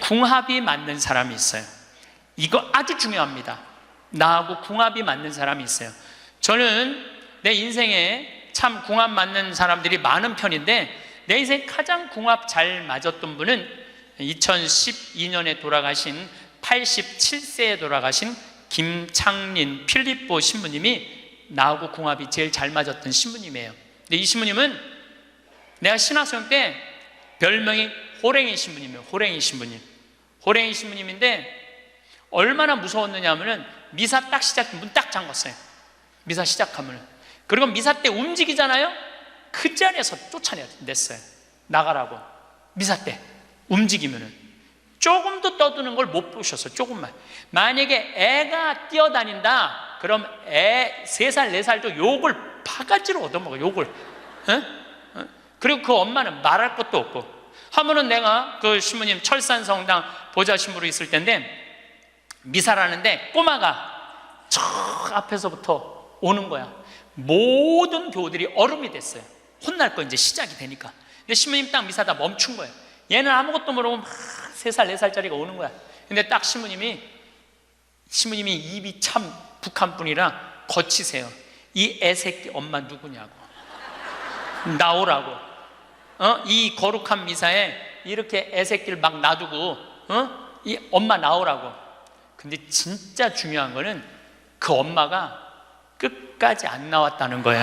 궁합이 맞는 사람이 있어요. 이거 아주 중요합니다. 나하고 궁합이 맞는 사람이 있어요. 저는 내 인생에 참 궁합 맞는 사람들이 많은 편인데, 내 인생 가장 궁합 잘 맞았던 분은 2012년에 돌아가신 87세에 돌아가신 김창린 필립보 신부님이 나하고 궁합이 제일 잘 맞았던 신부님이에요. 근데 이 신부님은 내가 신학생 때 별명이 호랭이 신부님이에요. 호랭이 신부님. 호랭이 신부님인데 얼마나 무서웠느냐 하면은 미사 딱 시작, 문 딱 잠갔어요. 미사 시작하면은. 그리고 미사 때 움직이잖아요? 그 자리에서 쫓아냈어요. 나가라고. 미사 때 움직이면은. 조금도 떠드는 걸 못 보셨어. 조금만. 만약에 애가 뛰어다닌다, 그럼 애 3살 4살도 욕을 바가지로 얻어먹어. 욕을. 그리고 그 엄마는 말할 것도 없고. 한 번은 내가 그 신부님 철산성당 보좌 신부로 있을 때인데, 미사를 하는데 꼬마가 저 앞에서부터 오는 거야. 모든 교우들이 얼음이 됐어요. 혼날 거 이제 시작이 되니까. 근데 신부님 딱 미사다 멈춘 거예요. 얘는 아무것도 모르고 막 3살 4살짜리가 오는 거야. 근데 딱 신부님이 입이 참 북한 분이라 거치세요. 이 애새끼 엄마 누구냐고. 나오라고. 이 거룩한 미사에 이렇게 애새끼를 막 놔두고 이 엄마 나오라고. 근데 진짜 중요한 거는 그 엄마가 끝까지 안 나왔다는 거야.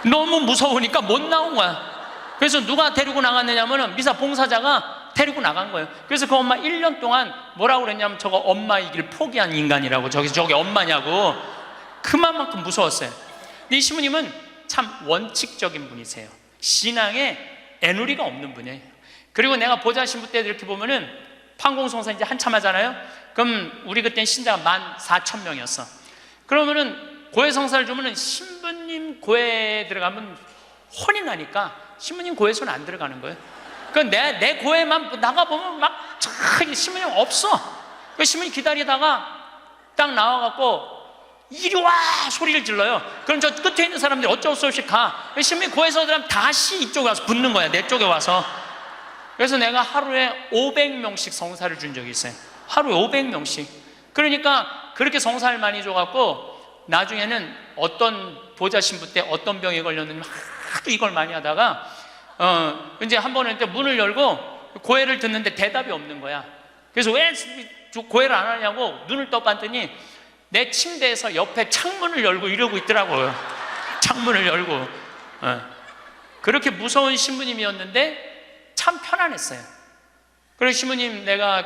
너무 무서우니까 못 나온 거야. 그래서 누가 데리고 나갔느냐면 미사 봉사자가 데리고 나간 거예요. 그래서 그 엄마 1년 동안 뭐라고 그랬냐면, 저거 엄마이길 포기한 인간이라고. 저게 엄마냐고. 그만큼 무서웠어요. 근데 이 신부님은 참 원칙적인 분이세요. 신앙에 애누리가 없는 분이에요. 그리고 내가 보좌 신부 때 이렇게 보면은 판공성사 이제 한참 하잖아요. 그럼 우리 그때는 신자가 14,000명이었어. 그러면은 고해 성사를 주면은 신부님 고해에 들어가면 혼이 나니까 신부님 고해 손 안 들어가는 거예요. 그 내 고해만 나가보면 막 신부님 없어. 그 신부님 기다리다가 딱 나와갖고 이리 와 소리를 질러요. 그럼 저 끝에 있는 사람들이 어쩔 수 없이 가. 신부님 고해서 들어가면 다시 이쪽에 와서 붙는 거야. 내 쪽에 와서. 그래서 내가 하루에 500명씩 성사를 준 적이 있어요. 하루에 500명씩. 그러니까 그렇게 성사를 많이 줘갖고 나중에는 어떤 보좌 신부 때 어떤 병에 걸렸는지 하도 이걸 많이 하다가 이제 한 번은 문을 열고 고해를 듣는데 대답이 없는 거야. 그래서 왜 고해를 안 하냐고 눈을 떠봤더니 내 침대에서 옆에 창문을 열고 이러고 있더라고요. 창문을 열고. 그렇게 무서운 신부님이었는데 참 편안했어요. 그리고 신부님, 내가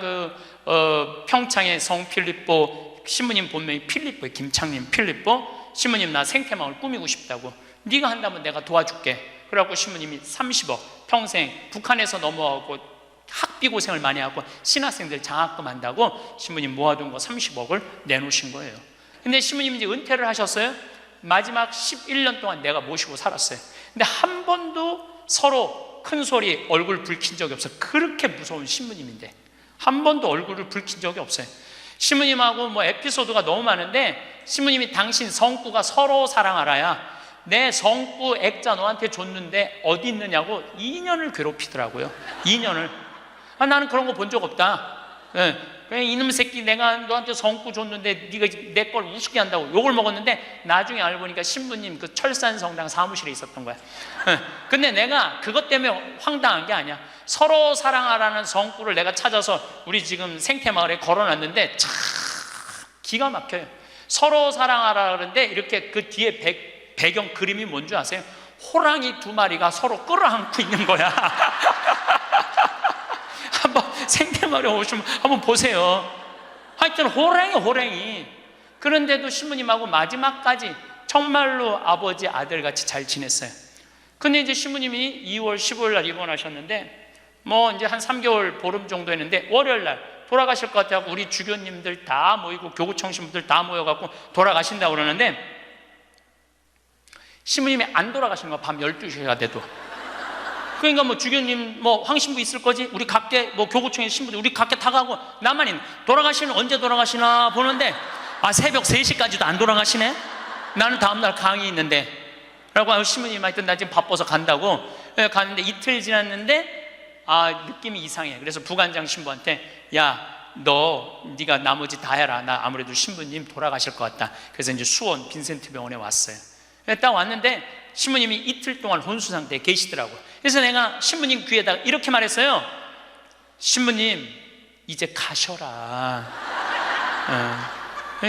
평창의 성 필립보 신부님 본명이 필립보예요. 김창림 필립보. 신부님 나 생태마을 꾸미고 싶다고. 네가 한다면 내가 도와줄게. 그래갖고 신부님이 30억 평생 북한에서 넘어가고 학비 고생을 많이 하고 신학생들 장학금 한다고 신부님 모아둔 거 30억을 내놓으신 거예요. 근데 신부님이 이제 은퇴를 하셨어요. 마지막 11년 동안 내가 모시고 살았어요. 근데 한 번도 서로 큰 소리 얼굴 붉힌 적이 없어요. 그렇게 무서운 신부님인데 한 번도 얼굴을 붉힌 적이 없어요. 신부님하고 뭐 에피소드가 너무 많은데, 신부님이 당신 성구가 서로 사랑하라야 내 성구 액자 너한테 줬는데 어디 있느냐고 2년을 괴롭히더라고요. 2년을. 나는 그런 거 본 적 없다. 그냥 이놈 새끼 내가 너한테 성구 줬는데 네가 내 걸 우습게 한다고 욕을 먹었는데, 나중에 알고 보니까 신부님 그 철산성당 사무실에 있었던 거야. 근데 내가 그것 때문에 황당한 게 아니야. 서로 사랑하라는 성구를 내가 찾아서 우리 지금 생태마을에 걸어놨는데 참 기가 막혀요. 서로 사랑하라 그러는데 이렇게 그 뒤에 배경 그림이 뭔지 아세요? 호랑이 2마리가 서로 끌어안고 있는 거야. 한번 생태마을에 오시면 한번 보세요. 하여튼 호랑이. 그런데도 신부님하고 마지막까지 정말로 아버지 아들같이 잘 지냈어요. 근데 이제 신부님이 2월 15일 날 입원하셨는데 뭐 이제 한 3개월 보름 정도 했는데, 월요일 날 돌아가실 것 같아요. 우리 주교님들 다 모이고 교구청 신부들 다 모여갖고 돌아가신다고 그러는데, 신부님이 안 돌아가시는 거야. 밤 12시가 돼도. 그러니까 뭐 주교님 뭐 황신부 있을 거지, 우리 각계 뭐 교구청의 신부들 우리 각계 다 가고 나만 있는. 돌아가시는 언제 돌아가시나 보는데 새벽 3시까지도 안 돌아가시네. 나는 다음날 강의 있는데 라고 신부님이 하여튼 나 지금 바빠서 간다고. 가는데 이틀 지났는데 느낌이 이상해. 그래서 부관장 신부한테 네가 나머지 다 해라. 나 아무래도 신부님 돌아가실 것 같다. 그래서 이제 수원 빈센트 병원에 왔어요. 딱 왔는데 신부님이 이틀 동안 혼수 상태에 계시더라고요. 그래서 내가 신부님 귀에다가 이렇게 말했어요. 신부님 이제 가셔라.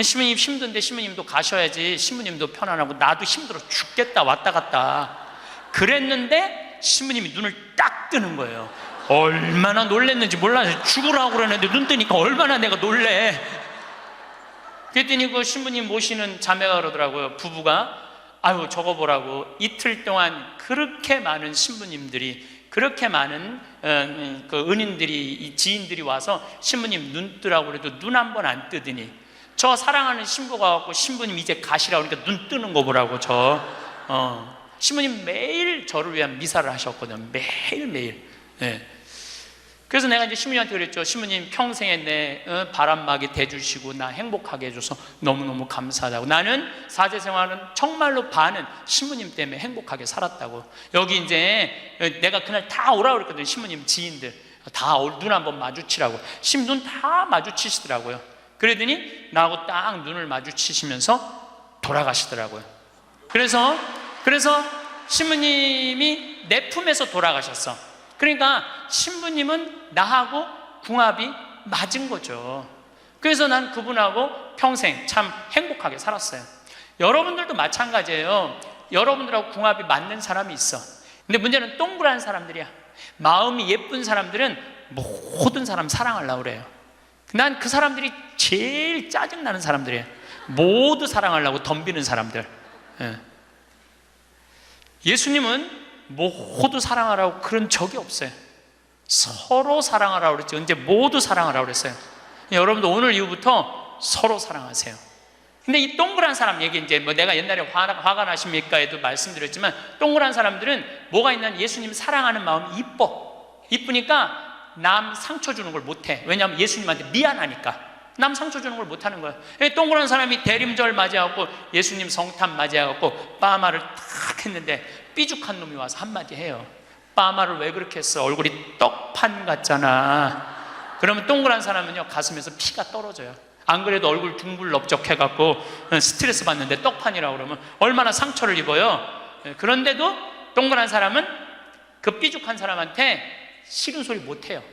신부님 힘든데 신부님도 가셔야지. 신부님도 편안하고 나도 힘들어 죽겠다 왔다 갔다 그랬는데 신부님이 눈을 딱 뜨는 거예요. 얼마나 놀랬는지 몰라요. 죽으라고 그러는데 눈 뜨니까 얼마나 내가 놀래. 그랬더니 그 신부님 모시는 자매가 그러더라고요. 부부가 저거 보라고 이틀 동안 그렇게 많은 신부님들이, 그렇게 많은 그 은인들이, 지인들이 와서 신부님 눈 뜨라고 그래도 눈 한 번 안 뜨더니 저 사랑하는 신부가 왔고 신부님 이제 가시라고 그러니까 눈 뜨는 거 보라고. 신부님 매일 저를 위한 미사를 하셨거든요. 매일매일. 그래서 내가 이제 신부님한테 그랬죠. 신부님 평생에 내 바람막이 돼주시고 나 행복하게 해줘서 너무너무 감사하다고. 나는 사제 생활은 정말로 반은 신부님 때문에 행복하게 살았다고. 여기 이제 내가 그날 다 오라고 그랬거든요. 신부님 지인들 다 눈 한번 마주치라고. 눈 다 마주치시더라고요. 그러더니 나하고 딱 눈을 마주치시면서 돌아가시더라고요. 그래서 신부님이 내 품에서 돌아가셨어. 그러니까 신부님은 나하고 궁합이 맞은 거죠. 그래서 난 그분하고 평생 참 행복하게 살았어요. 여러분들도 마찬가지예요. 여러분들하고 궁합이 맞는 사람이 있어. 근데 문제는 동그란 사람들이야. 마음이 예쁜 사람들은 모든 사람 사랑하려고 그래요. 난 그 사람들이 제일 짜증나는 사람들이에요. 모두 사랑하려고 덤비는 사람들. 예수님은 모두 사랑하라고 그런 적이 없어요. 서로 사랑하라고 그랬죠. 이제 모두 사랑하라고 그랬어요. 여러분도 오늘 이후부터 서로 사랑하세요. 근데 이 동그란 사람 얘기, 이제 내가 옛날에 화가 나십니까에도 말씀드렸지만, 동그란 사람들은 뭐가 있냐면 예수님 사랑하는 마음이 이쁘니까 남 상처 주는 걸 못해. 왜냐하면 예수님한테 미안하니까 남 상처 주는 걸 못하는 거예요. 동그란 사람이 대림절 맞이하고 예수님 성탄 맞이하고 빠마를 탁 했는데 삐죽한 놈이 와서 한마디 해요. 빠마를 왜 그렇게 했어? 얼굴이 떡판 같잖아. 그러면 동그란 사람은요 가슴에서 피가 떨어져요. 안 그래도 얼굴 둥글럽적해갖고 스트레스 받는데 떡판이라고 그러면 얼마나 상처를 입어요. 그런데도 동그란 사람은 그 삐죽한 사람한테 싫은 소리 못해요.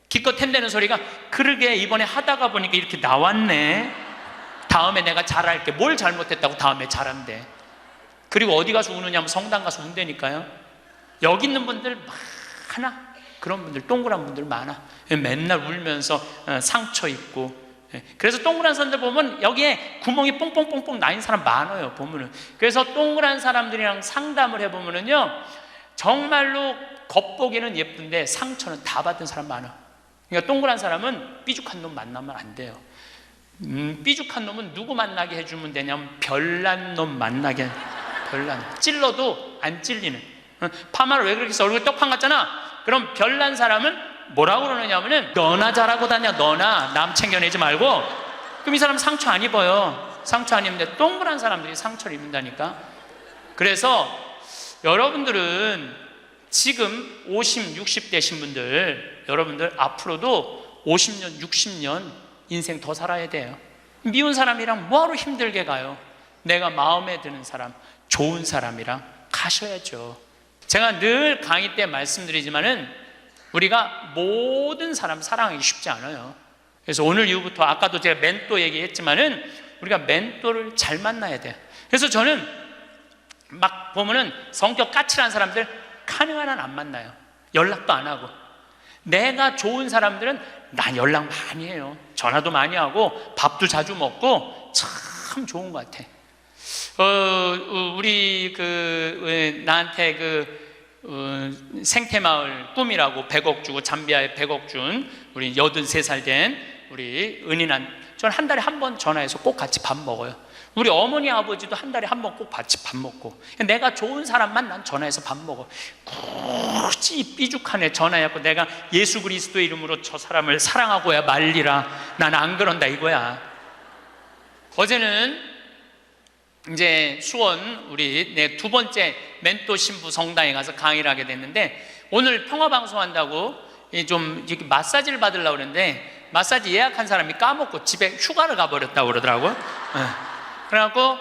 기껏 햄대는 소리가, 그러게 이번에 하다가 보니까 이렇게 나왔네. 다음에 내가 잘할게. 뭘 잘못했다고 다음에 잘한대. 그리고 어디 가서 우느냐면 성당 가서 운다니까요. 여기 있는 분들 많아. 그런 분들, 동그란 분들 많아. 맨날 울면서 상처 입고. 그래서 동그란 사람들 보면 여기에 구멍이 뽕뽕뽕뽕 나인 사람 많아요, 보면은. 그래서 동그란 사람들이랑 상담을 해보면은요, 정말로 겉보기는 예쁜데 상처는 다 받은 사람 많아. 그러니까 동그란 사람은 삐죽한 놈 만나면 안 돼요. 삐죽한 놈은 누구 만나게 해주면 되냐면 별난 놈 만나게. 별난. 찔러도 안 찔리는. 파마를 왜 그렇게 해서 얼굴 떡판 같잖아. 그럼 별난 사람은 뭐라고 그러느냐면은 너나 잘하고 다녀. 너나 남 챙겨내지 말고. 그럼 이 사람 상처 안 입어요. 상처 안 입는데 동그란 사람들이 상처를 입는다니까. 그래서 여러분들은 지금 50, 60 되신 분들, 여러분들 앞으로도 50년, 60년 인생 더 살아야 돼요. 미운 사람이랑 뭐하러 힘들게 가요? 내가 마음에 드는 사람, 좋은 사람이랑 가셔야죠. 제가 늘 강의 때 말씀드리지만은 우리가 모든 사람 사랑하기 쉽지 않아요. 그래서 오늘 이후부터, 아까도 제가 멘토 얘기했지만은 우리가 멘토를 잘 만나야 돼요. 그래서 저는 막 보면은 성격 까칠한 사람들 가능한 한 안 만나요. 연락도 안 하고. 내가 좋은 사람들은 난 연락 많이 해요. 전화도 많이 하고 밥도 자주 먹고 참 좋은 것 같아. 우리 나한테 생태마을 꿈이라고 100억 주고, 잠비아에 100억 준 우리 83살 된 우리 은인한, 저는 한 달에 한 번 전화해서 꼭 같이 밥 먹어요. 우리 어머니 아버지도 한 달에 한 번 꼭 같이 밥 먹고. 내가 좋은 사람만 난 전화해서 밥 먹어. 굳이 삐죽한 애 전화해갖고 내가 예수 그리스도 이름으로 저 사람을 사랑하고야 말리라, 난 안 그런다 이거야. 어제는 이제 수원 우리 두 번째 멘토 신부 성당에 가서 강의를 하게 됐는데, 오늘 평화방송 한다고 좀 이렇게 마사지를 받으려고 그랬는데 마사지 예약한 사람이 까먹고 집에 휴가를 가버렸다고 그러더라고요. 그래갖고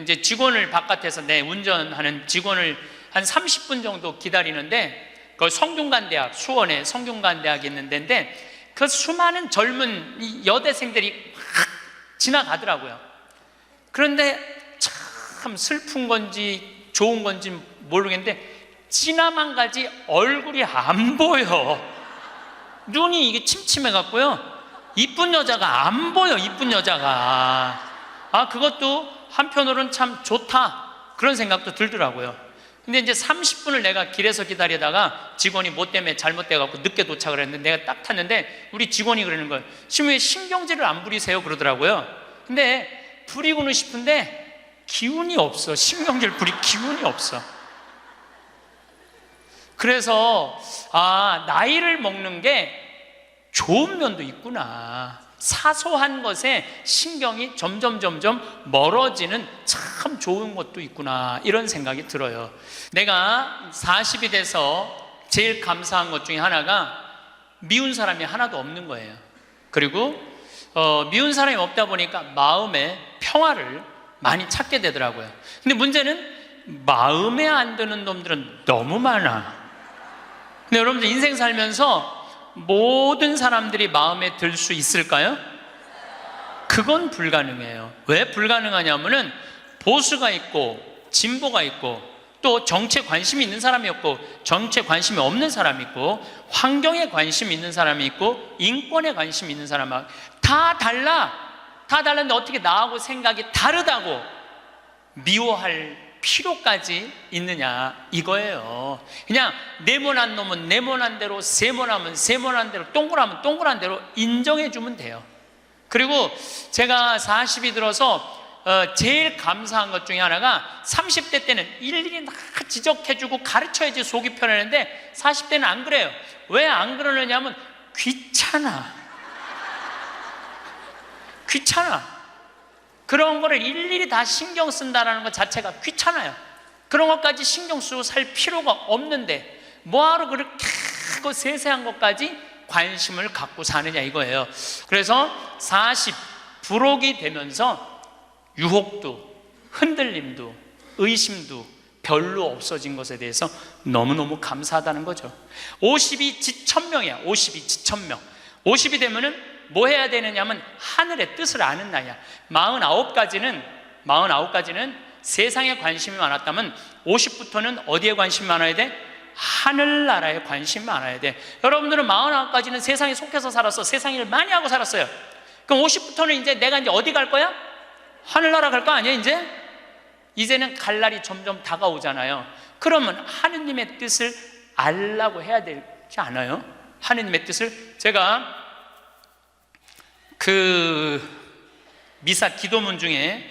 이제 직원을 바깥에서 운전하는 직원을 한 30분 정도 기다리는데 그 성균관대학, 수원에 성균관대학이 있는 데인데 그 수많은 젊은 여대생들이 막 지나가더라고요. 그런데 참 슬픈 건지 좋은 건지 모르겠는데 지나만 가지 얼굴이 안 보여. 눈이 이게 침침해갖고요, 이쁜 여자가 안 보여. 이쁜 여자가. 그것도 한편으로는 참 좋다, 그런 생각도 들더라고요. 근데 이제 30분을 내가 길에서 기다리다가 직원이 뭐 때문에 잘못돼갖고 늦게 도착을 했는데 내가 딱 탔는데 우리 직원이 그러는 거예요. 지금 왜 신경질을 안 부리세요? 그러더라고요. 근데 부리고는 싶은데 기운이 없어. 신경질 부릴 기운이 없어. 그래서 나이를 먹는 게 좋은 면도 있구나. 사소한 것에 신경이 점점 멀어지는 참 좋은 것도 있구나, 이런 생각이 들어요. 내가 40이 돼서 제일 감사한 것 중에 하나가 미운 사람이 하나도 없는 거예요. 그리고 미운 사람이 없다 보니까 마음에 평화를 많이 찾게 되더라고요. 근데 문제는 마음에 안 드는 놈들은 너무 많아. 근데 여러분들 인생 살면서 모든 사람들이 마음에 들 수 있을까요? 그건 불가능해요. 왜 불가능하냐면은 보수가 있고 진보가 있고 또 정치에 관심이 있는 사람이 있고 정치에 관심이 없는 사람이 있고 환경에 관심이 있는 사람이 있고 인권에 관심이 있는 사람이 다 달라. 다 달랐는데 어떻게 나하고 생각이 다르다고 미워할 필요까지 있느냐, 이거예요. 그냥 네모난 놈은 네모난 대로, 세모나면 세모난 대로, 동그라면 동그란 대로 인정해 주면 돼요. 그리고 제가 40이 들어서 제일 감사한 것 중에 하나가 30대 때는 일일이 다 지적해주고 가르쳐야지 속이 편했는데 40대는 안 그래요. 왜 안 그러느냐면 귀찮아. 그런 거를 일일이 다 신경 쓴다는 것 자체가 귀찮아요. 그런 것까지 신경 쓰고 살 필요가 없는데 뭐하러 그렇게 세세한 것까지 관심을 갖고 사느냐, 이거예요. 그래서 40 부록이 되면서 유혹도 흔들림도 의심도 별로 없어진 것에 대해서 너무너무 감사하다는 거죠. 50이 지천명이야. 50이 지천명. 50이 되면은 뭐 해야 되느냐면 하늘의 뜻을 아는 나이야. 49까지는 세상에 관심이 많았다면 50부터는 어디에 관심이 많아야 돼? 하늘나라에 관심이 많아야 돼. 여러분들은 49까지는 세상에 속해서 살았어. 세상 일을 많이 하고 살았어요. 그럼 50부터는 이제 내가 이제 어디 갈 거야? 하늘나라 갈 거 아니야? 이제는 갈 날이 점점 다가오잖아요. 그러면 하느님의 뜻을 알라고 해야 되지 않아요? 하느님의 뜻을. 제가 미사 기도문 중에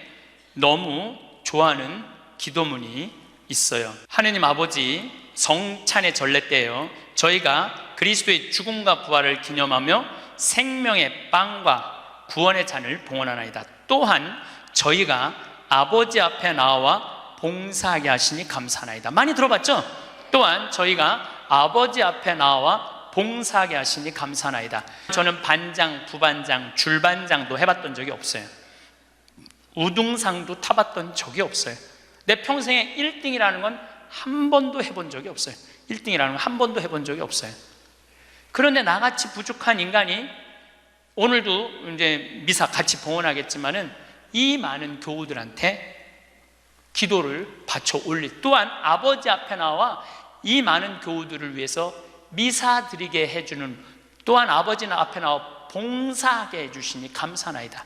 너무 좋아하는 기도문이 있어요. 하느님 아버지, 성찬의 전례 때예요. 저희가 그리스도의 죽음과 부활을 기념하며 생명의 빵과 구원의 잔을 봉헌하나이다. 또한 저희가 아버지 앞에 나와 봉사하게 하시니 감사하나이다. 많이 들어봤죠? 또한 저희가 아버지 앞에 나와 봉사하게 하시니 감사하나이다. 저는 반장, 부반장, 줄반장도 해봤던 적이 없어요. 우등상도 타봤던 적이 없어요. 내 평생에 1등이라는 건 한 번도 해본 적이 없어요. 1등이라는 건 한 번도 해본 적이 없어요. 그런데 나같이 부족한 인간이 오늘도 이제 미사 같이 봉헌하겠지만은 이 많은 교우들한테 기도를 바쳐 올릴, 또한 아버지 앞에 나와 이 많은 교우들을 위해서 미사 드리게 해주는, 또한 아버지 앞에 나와 봉사하게 해주시니 감사나이다.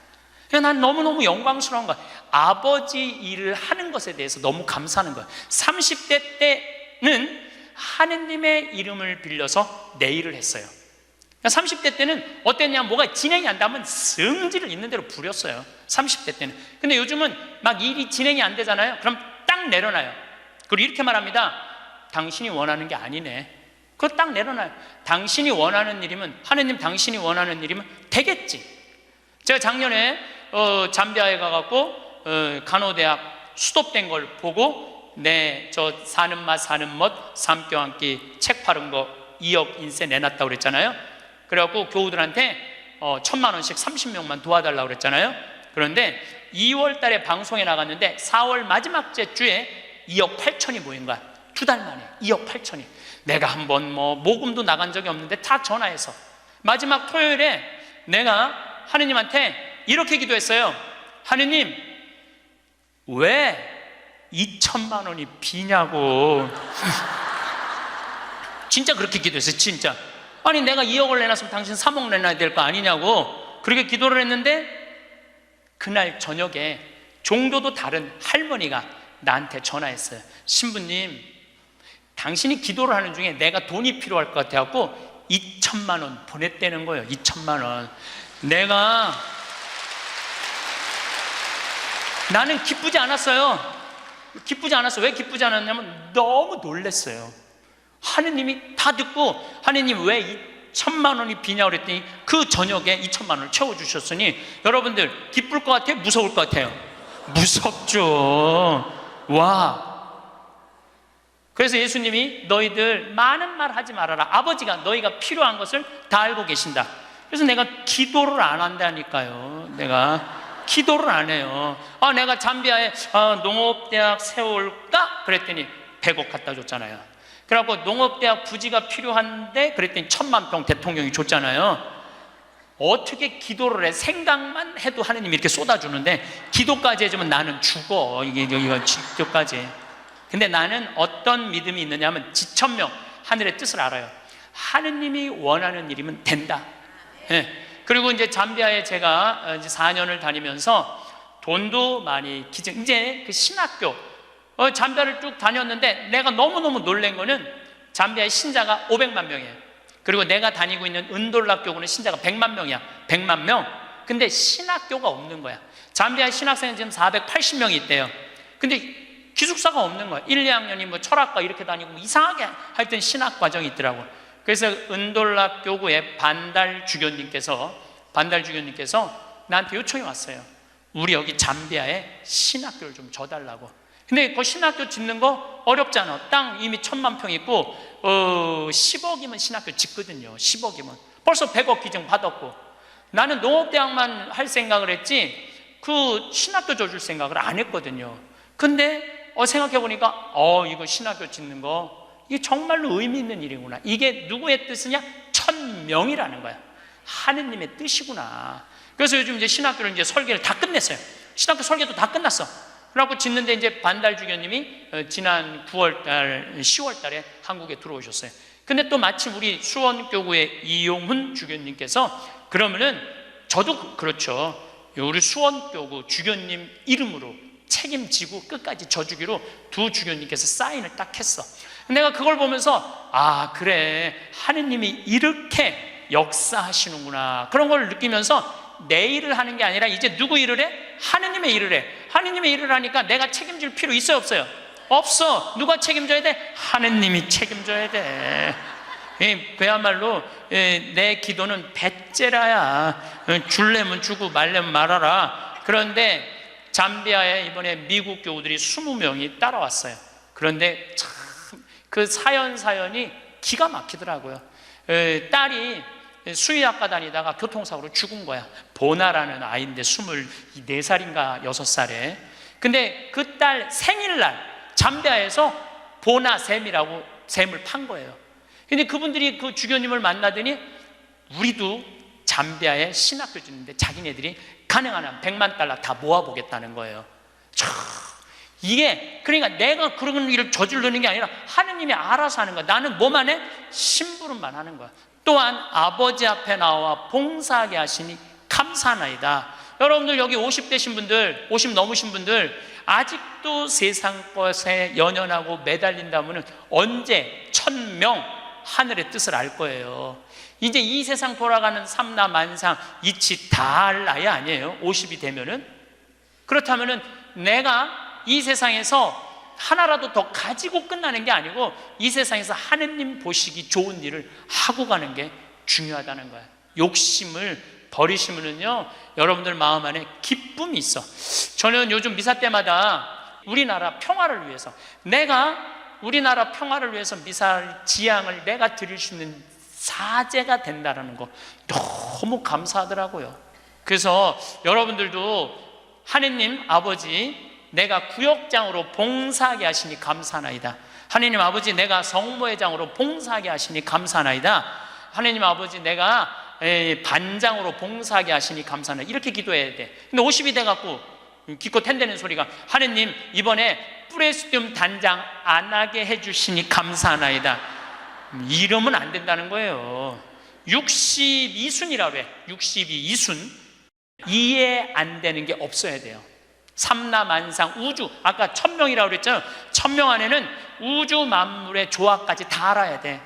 난 너무너무 영광스러운 거야. 아버지 일을 하는 것에 대해서 너무 감사하는 거야. 30대 때는 하느님의 이름을 빌려서 내 일을 했어요. 30대 때는 어땠냐, 뭐가 진행이 안 되면 성질을 있는 대로 부렸어요. 30대 때는. 근데 요즘은 막 일이 진행이 안 되잖아요. 그럼 딱 내려놔요. 그리고 이렇게 말합니다. 당신이 원하는 게 아니네. 그거 딱 내려놔요. 당신이 원하는 일이면, 하느님 당신이 원하는 일이면 되겠지. 제가 작년에 잠비아에 가갖고 간호대학 수톱된 걸 보고 저 사는 맛 사는 멋 삼교 한 끼 책 팔은 거 2억 인쇄 내놨다고 그랬잖아요. 그래갖고 교우들한테 1,000만 원씩 30명만 도와달라고 그랬잖아요. 그런데 2월 달에 방송에 나갔는데 4월 마지막 주에 2억 8천이 모인 거야. 2달 만에 2억 8천이. 내가 한번 모금도 나간 적이 없는데 다 전화해서 마지막 토요일에 내가 하느님한테 이렇게 기도했어요. 하느님, 왜 2천만 원이 비냐고. 진짜 그렇게 기도했어요. 진짜. 아니 내가 2억을 내놨으면 당신 3억 내놔야 될 거 아니냐고 그렇게 기도를 했는데, 그날 저녁에 종교도 다른 할머니가 나한테 전화했어요. 신부님, 당신이 기도를 하는 중에 내가 돈이 필요할 것 같아갖고 2천만 원 보냈다는 거예요. 2천만 원. 나는 기쁘지 않았어요. 기쁘지 않았어. 왜 기쁘지 않았냐면 너무 놀랐어요. 하느님이 다 듣고 하느님 왜 2천만 원이 비냐고 그랬더니 그 저녁에 2천만 원을 채워주셨으니 여러분들 기쁠 것 같아요? 무서울 것 같아요? 무섭죠. 와. 그래서 예수님이 너희들 많은 말 하지 말아라. 아버지가 너희가 필요한 것을 다 알고 계신다. 그래서 내가 기도를 안 한다니까요. 내가 기도를 안 해요. 내가 잠비아에 농업대학 세울까? 그랬더니 100억 갖다 줬잖아요. 그래갖고 농업대학 부지가 필요한데 그랬더니 1,000만 평 대통령이 줬잖아요. 어떻게 기도를 해? 생각만 해도 하느님이 이렇게 쏟아주는데 기도까지 해주면 나는 죽어. 이거 기도까지. 근데 나는 어떤 믿음이 있느냐 하면 지천명 하늘의 뜻을 알아요. 하느님이 원하는 일이면 된다. 네. 그리고 이제 잠비아에 제가 이제 4년을 다니면서 돈도 많이 이제 그 신학교 잠비아를 쭉 다녔는데 내가 너무너무 놀란 거는 잠비아의 신자가 500만 명이에요. 그리고 내가 다니고 있는 은돌라 교구는 신자가 100만 명이야. 100만 명. 근데 신학교가 없는 거야. 잠비아의 신학생은 지금 480명이 있대요. 근데 기숙사가 없는 거야. 1, 2학년이 철학과 이렇게 다니고 이상하게 하여튼 신학 과정이 있더라고. 그래서 은돌라 교구의 반달 주교님께서 나한테 요청이 왔어요. 우리 여기 잠비아에 신학교를 좀 줘달라고. 근데 그 신학교 짓는 거 어렵잖아. 땅 이미 1,000만 평 있고 10억이면 신학교 짓거든요. 10억이면 벌써 100억 기증 받았고, 나는 농업대학만 할 생각을 했지 그 신학교 줘줄 생각을 안 했거든요. 근데 생각해보니까 이거 신학교 짓는 거 이게 정말로 의미 있는 일이구나. 이게 누구의 뜻이냐? 1,000명이라는 거야. 하느님의 뜻이구나. 그래서 요즘 이제 신학교를 이제 설계를 다 끝냈어요. 신학교 설계도 다 끝났어. 그래갖고 짓는데 이제 반달 주교님이 지난 10월 달에 한국에 들어오셨어요. 근데 또 마침 우리 수원교구의 이용훈 주교님께서 그러면은 저도 그렇죠. 우리 수원교구 주교님 이름으로 책임지고 끝까지 져주기로 두 주교님께서 사인을 딱 했어. 내가 그걸 보면서 그래, 하느님이 이렇게 역사하시는구나, 그런 걸 느끼면서 내 일을 하는 게 아니라 이제 누구 일을 해? 하느님의 일을 해. 하느님의 일을 하니까 내가 책임질 필요 있어요, 없어요? 없어. 누가 책임져야 돼? 하느님이 책임져야 돼. 그야말로 내 기도는 배째라야. 줄래면 주고 말래면 말아라. 그런데 잠비아에 이번에 미국 교우들이 20명이 따라왔어요. 그런데 참 그 사연이 기가 막히더라고요. 딸이 수의학과 다니다가 교통사고로 죽은 거야. 보나라는 아이인데 24살인가 6살에. 근데 그 딸 생일날 잠비아에서 보나 샘이라고 샘을 판 거예요. 근데 그분들이 그 주교님을 만나더니 우리도 잠비아에 신학교 짓는데 자기네들이 가능한 한 100만 달러 다 모아보겠다는 거예요. 이게 그러니까 내가 그런 일을 저지르는 게 아니라 하느님이 알아서 하는 거야. 나는 뭐만 해? 심부름만 하는 거야. 또한 아버지 앞에 나와 봉사하게 하시니 감사하나이다. 여러분들 여기 50대신 분들, 50 넘으신 분들 아직도 세상 것에 연연하고 매달린다면 언제 1,000명 하늘의 뜻을 알 거예요. 이제 이 세상 돌아가는 삼라만상 이치 다 알 나이 아니에요? 50이 되면은. 그렇다면은 내가 이 세상에서 하나라도 더 가지고 끝나는 게 아니고 이 세상에서 하느님 보시기 좋은 일을 하고 가는 게 중요하다는 거야. 욕심을 버리시면은요, 여러분들 마음 안에 기쁨이 있어. 저는 요즘 미사 때마다 우리나라 평화를 위해서, 내가 우리나라 평화를 위해서 미사일 지향을 내가 드릴 수 있는 사제가 된다는 거 너무 감사하더라고요. 그래서 여러분들도 하느님 아버지, 내가 구역장으로 봉사하게 하시니 감사하나이다. 하느님 아버지, 내가 성모회장으로 봉사하게 하시니 감사하나이다. 하느님 아버지, 내가 반장으로 봉사하게 하시니 감사하나이다. 이렇게 기도해야 돼. 근데 50이 돼갖고 기껏 텐대는 소리가, 하느님 이번에 프레스디움 단장 안 하게 해주시니 감사하나이다. 이러면 안 된다는 거예요. 62순이라고 해. 62순. 이해 안 되는 게 없어야 돼요. 삼라만상 우주, 아까 1000명이라고 그랬잖아요. 1000명 안에는 우주 만물의 조화까지 다 알아야 돼.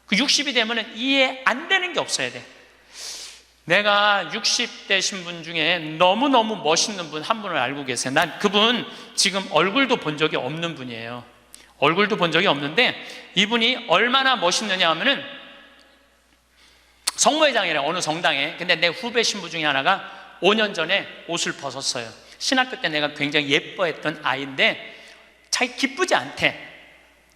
그 60이 되면은 이해 안 되는 게 없어야 돼. 내가 60대 신분 중에 너무너무 멋있는 분 한 분을 알고 계세요. 난 그분 지금 얼굴도 본 적이 없는 분이에요. 얼굴도 본 적이 없는데 이분이 얼마나 멋있느냐 하면은 성모회장이래, 어느 성당에. 근데 내 후배 신부 중에 하나가 5년 전에 옷을 벗었어요. 신학교 때 내가 굉장히 예뻐했던 아이인데 자기 기쁘지 않대.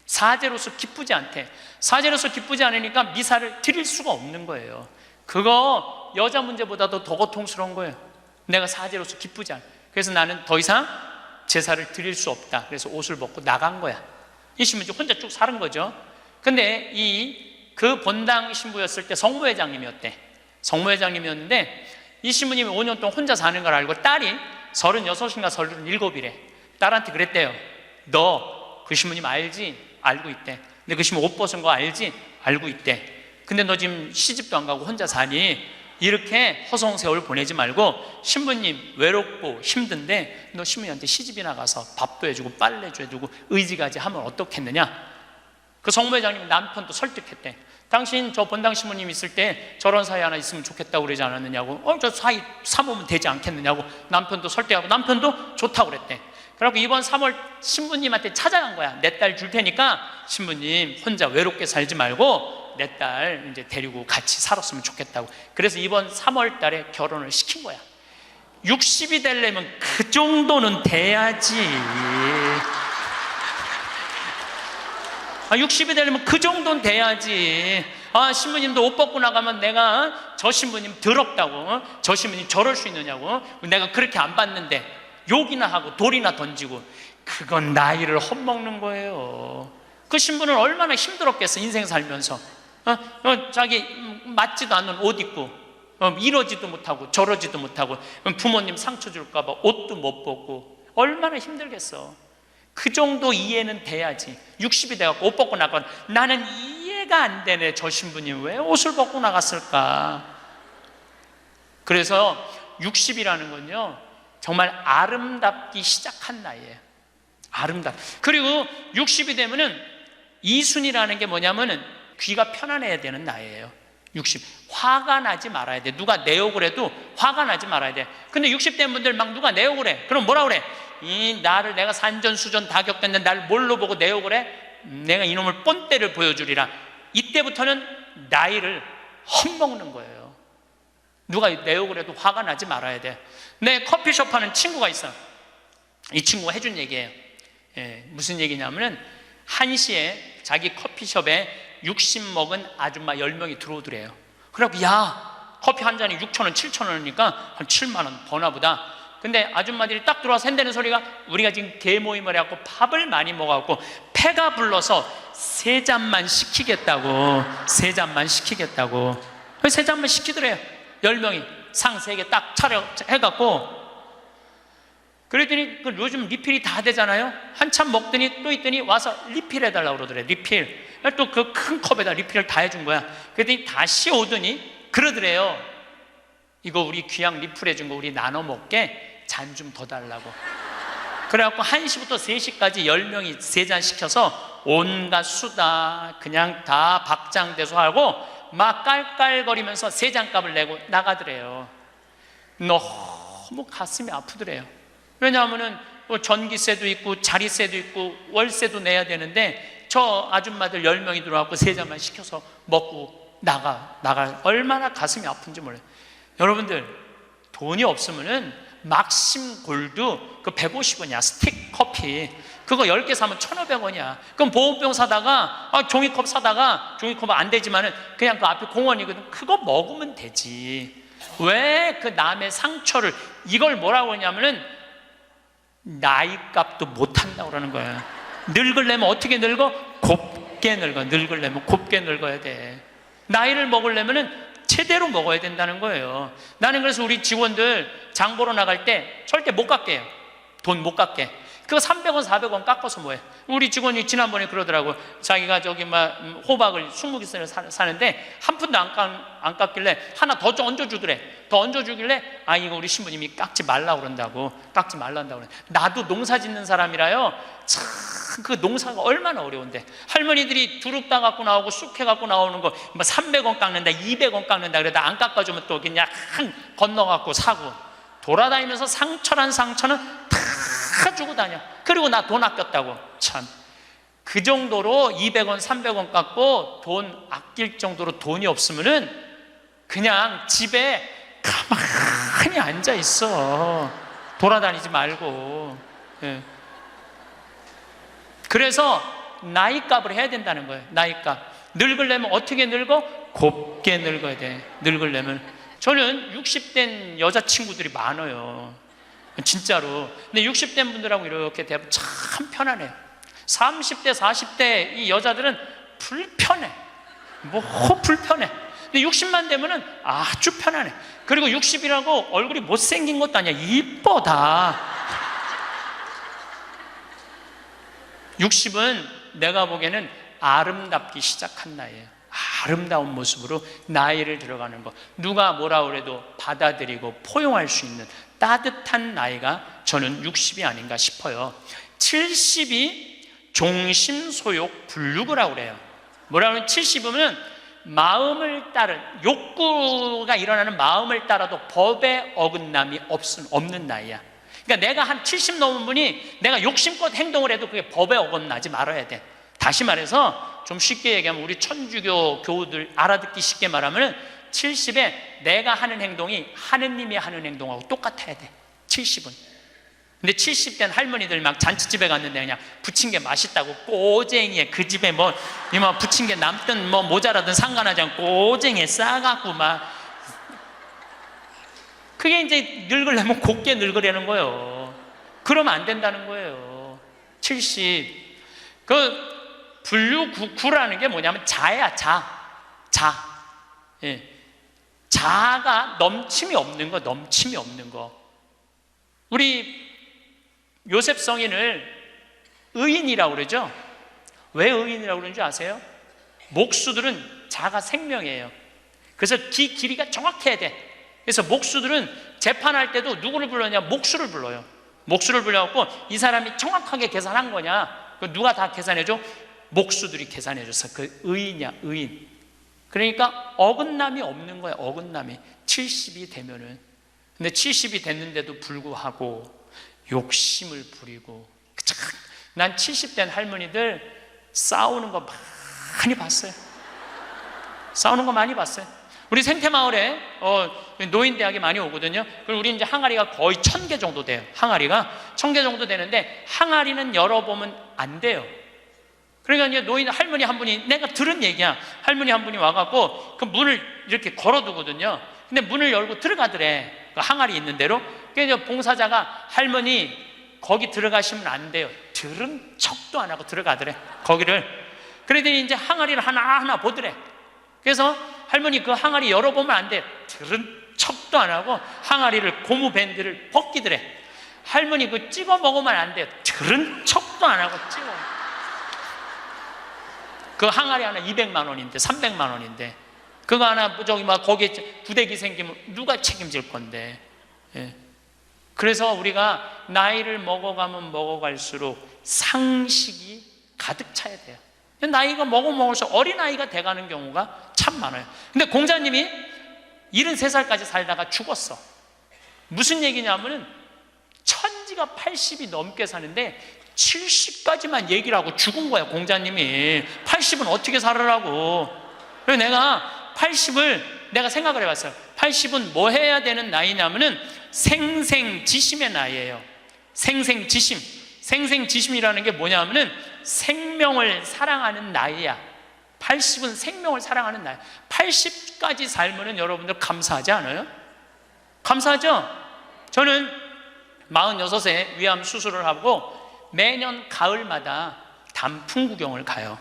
사제로서 기쁘지 않대. 사제로서 기쁘지 않으니까 미사를 드릴 수가 없는 거예요. 그거 여자 문제보다도 더 고통스러운 거예요. 내가 사제로서 기쁘지 않아. 그래서 나는 더 이상 제사를 드릴 수 없다. 그래서 옷을 벗고 나간 거야. 이 신부는 혼자 쭉 사는 거죠. 근데 그 본당 신부였을 때 성모회장님이었대. 성모회장님이었는데 이 신부님이 5년 동안 혼자 사는 걸 알고 딸이 36인가 37이래. 딸한테 그랬대요. 너 그 신부님 알지? 알고 있대. 근데 그 신부 옷 벗은 거 알지? 알고 있대. 근데 너 지금 시집도 안 가고 혼자 사니? 이렇게 허송 세월 보내지 말고 신부님 외롭고 힘든데 너 신부님한테 시집이나 가서 밥도 해주고 빨래도 해주고 의지가지 하면 어떻겠느냐? 그 성모회장님 남편도 설득했대. 당신 저 본당 신부님 있을 때 저런 사이 하나 있으면 좋겠다고 그러지 않았느냐고. 저 사이 사모면 되지 않겠느냐고 남편도 설득하고 남편도 좋다고 그랬대. 그래갖고 이번 3월 신부님한테 찾아간 거야. 내 딸 줄 테니까 신부님 혼자 외롭게 살지 말고 내 딸 이제 데리고 같이 살았으면 좋겠다고. 그래서 이번 3월 달에 결혼을 시킨 거야. 60이 되려면 그 정도는 돼야지. 60이 되려면 그 정도는 돼야지. 신부님도 옷 벗고 나가면 내가 저 신부님 더럽다고, 저 신부님 저럴 수 있느냐고, 내가 그렇게 안 봤는데 욕이나 하고 돌이나 던지고, 그건 나이를 헛먹는 거예요. 그 신부는 얼마나 힘들었겠어. 인생 살면서 자기 맞지도 않는 옷 입고 이러지도 못하고 저러지도 못하고 부모님 상처 줄까 봐 옷도 못 벗고 얼마나 힘들겠어. 그 정도 이해는 돼야지. 60이 돼갖고 옷 벗고 나가면 나는 이해가 안 되네. 저 신부님 왜 옷을 벗고 나갔을까? 그래서 60이라는 건요 정말 아름답기 시작한 나이예요. 그리고 60이 되면은 이순이라는 게 뭐냐면은 귀가 편안해야 되는 나이예요. 60. 화가 나지 말아야 돼. 누가 내 욕을 해도 화가 나지 말아야 돼. 근데 60 된 분들 막 누가 내 욕을 해. 그럼 뭐라 그래? 나를 내가 산전수전 다 겪었는데 날 뭘로 보고 내 욕을 해? 내가 이놈을 뻔때를 보여주리라. 이때부터는 나이를 헛먹는 거예요. 누가 내 욕을 해도 화가 나지 말아야 돼. 내 커피숍 하는 친구가 있어. 이 친구가 해준 얘기예요. 무슨 얘기냐면은 1시에 자기 커피숍에 60 먹은 아줌마 10명이 들어오더래요. 그래갖고 야 커피 한 잔이 6,000원 7,000원이니까 한 7만 원 버나 보다. 근데 아줌마들이 딱 들어와서 한다는 소리가 우리가 지금 개모임을 해갖고 밥을 많이 먹어갖고 패가 불러서 3잔만 시키겠다고. 3잔만 시키겠다고. 3잔만 시키더래요. 10명이 상 3개 딱 차려 해갖고. 그랬더니 요즘 리필이 다 되잖아요. 한참 먹더니 또 있더니 와서 리필 해달라고 그러더래. 리필. 또 그 큰 컵에다 리필을 다 해준 거야. 그랬더니 다시 오더니 그러더래요. 이거 우리 귀양 리필 해준 거 우리 나눠 먹게 잔 좀 더 달라고. 그래갖고 1시부터 3시까지 10명이 3잔 시켜서 온갖 수다 그냥 다 박장대소 하고 막 깔깔거리면서 3잔 값을 내고 나가더래요. 너무 가슴이 아프더래요. 왜냐하면은 전기세도 있고 자리세도 있고 월세도 내야 되는데 저 아줌마들 10명이 들어와서 3잔만 시켜서 먹고 나가 얼마나 가슴이 아픈지 몰라요. 여러분들 돈이 없으면은 막심 골드 그 150원이야. 스틱 커피. 그거 10개 사면 1,500원이야. 그럼 보온병 사다가 종이컵 사다가 종이컵은 안 되지만은 그냥 그 앞에 공원이거든. 그거 먹으면 되지. 왜 그 남의 상처를 이걸 뭐라고 하냐면은 나이 값도 못 한다고 그러는 거야. 늙으려면 어떻게 늙어? 곱게 늙어. 늙으려면 곱게 늙어야 돼. 나이를 먹으려면은 제대로 먹어야 된다는 거예요. 나는 그래서 우리 직원들 장 보러 나갈 때 절대 못 깎게 해요. 돈 못 깎게. 그거 300원, 400원 깎아서 뭐해? 우리 직원이 지난번에 그러더라고. 자기가 저기 막 호박을 20개를 사는데 한 푼도 안 깎길래 하나 더 얹어주더래. 더 얹어주길래 이거 우리 신부님이 깎지 말라고 그런다고. 깎지 말란다고 그래. 나도 농사 짓는 사람이라요. 참 그 농사가 얼마나 어려운데. 할머니들이 두릅 따 갖고 나오고 쑥해 갖고 나오는 거 300원 깎는다, 200원 깎는다 그러다 안 깎아주면 또 그냥 건너 갖고 사고. 돌아다니면서 상처는 다 주고 다녀. 그리고 나 돈 아꼈다고. 참. 그 정도로 200원, 300원 깎고 돈 아낄 정도로 돈이 없으면은 그냥 집에 가만히 앉아 있어. 돌아다니지 말고. 예. 그래서 나이값을 해야 된다는 거예요. 나이값. 늙으려면 어떻게 늙어? 곱게 늙어야 돼. 늙으려면. 저는 60된 여자친구들이 많아요. 진짜로. 근데 60대 분들하고 이렇게 대하면 참 편안해요. 30대, 40대 이 여자들은 불편해. 불편해. 근데 60만 되면은 아주 편안해. 그리고 60이라고 얼굴이 못생긴 것도 아니야. 이뻐 다. 60은 내가 보기에는 아름답기 시작한 나이에요. 아름다운 모습으로 나이를 들어가는 것. 누가 뭐라 그래도 받아들이고 포용할 수 있는 따뜻한 나이가 저는 60이 아닌가 싶어요. 70이 종심소욕 불육이라고 그래요. 뭐라고 하면 70이면 마음을 따른 욕구가 일어나는 마음을 따라도 법의 어긋남이 없는 나이야. 그러니까 내가 한 70 넘은 분이 내가 욕심껏 행동을 해도 그게 법에 어긋나지 말아야 돼. 다시 말해서 좀 쉽게 얘기하면 우리 천주교 교우들 알아듣기 쉽게 말하면 70에 내가 하는 행동이 하느님이 하는 행동하고 똑같아야 돼. 70은. 근데 70된 할머니들 막 잔치집에 갔는데 그냥 부친 게 맛있다고 꼬쟁이에 그 집에 부친 게 남든 모자라든 상관하지 않고 꼬쟁이에 싸갖고 막 그게 이제 늙으려면 곱게 늙으려는 거예요. 그러면 안 된다는 거예요. 70. 불류구라는 게 뭐냐면 자야, 자. 예. 자가 넘침이 없는 거. 우리 요셉 성인을 의인이라고 그러죠? 왜 의인이라고 그러는지 아세요? 목수들은 자가 생명이에요. 그래서 길이가 정확해야 돼. 그래서 목수들은 재판할 때도 누구를 불러냐? 목수를 불러요. 목수를 불러갖고 이 사람이 정확하게 계산한 거냐? 누가 다 계산해줘? 목수들이 계산해줘서 그 의인이야, 의인. 그러니까 어긋남이 없는 거야, 어긋남이. 70이 되면은. 근데 70이 됐는데도 불구하고 욕심을 부리고. 난 70된 할머니들 싸우는 거 많이 봤어요. 우리 생태마을에 노인대학이 많이 오거든요. 그리고 우리 이제 항아리가 거의 1000개 정도 돼요. 항아리가 1000개 정도 되는데 항아리는 열어보면 안 돼요. 그러니까 이제 노인 할머니 한 분이, 내가 들은 얘기야. 할머니 한 분이 와갖고 그 문을 이렇게 걸어두거든요. 근데 문을 열고 들어가더래. 그 항아리 있는 대로. 그래서 봉사자가 할머니 거기 들어가시면 안 돼요. 들은 척도 안 하고 들어가더래. 거기를. 그러더니 이제 항아리를 하나하나 보더래. 그래서 할머니 그 항아리 열어보면 안 돼. 들은 척도 안 하고 항아리를 고무 밴드를 벗기더래. 할머니 그 찍어 먹으면 안 돼요. 들은 척도 안 하고 찍어. 그 항아리 하나 200만 원인데 300만 원인데 그거 하나 거기에 부대기 생기면 누가 책임질 건데. 예. 그래서 우리가 나이를 먹어가면 먹어갈수록 상식이 가득 차야 돼요. 나이가 먹을수록 어린아이가 돼가는 경우가 참 많아요. 근데 공자님이 73살까지 살다가 죽었어. 무슨 얘기냐면은 천지가 80이 넘게 사는데 70까지만 얘기를 하고 죽은 거야. 공자님이 80은 어떻게 살으라고. 그래서 내가 80을 내가 생각을 해봤어요. 80은 뭐 해야 되는 나이냐면은 생생지심의 나이예요. 생생지심. 생생지심이라는 게 뭐냐면은 생명을 사랑하는 나이야. 80은 생명을 사랑하는 나이. 80까지 살면은 여러분들 감사하지 않아요? 감사하죠? 저는 46세 위암 수술을 하고 매년 가을마다 단풍 구경을 가요.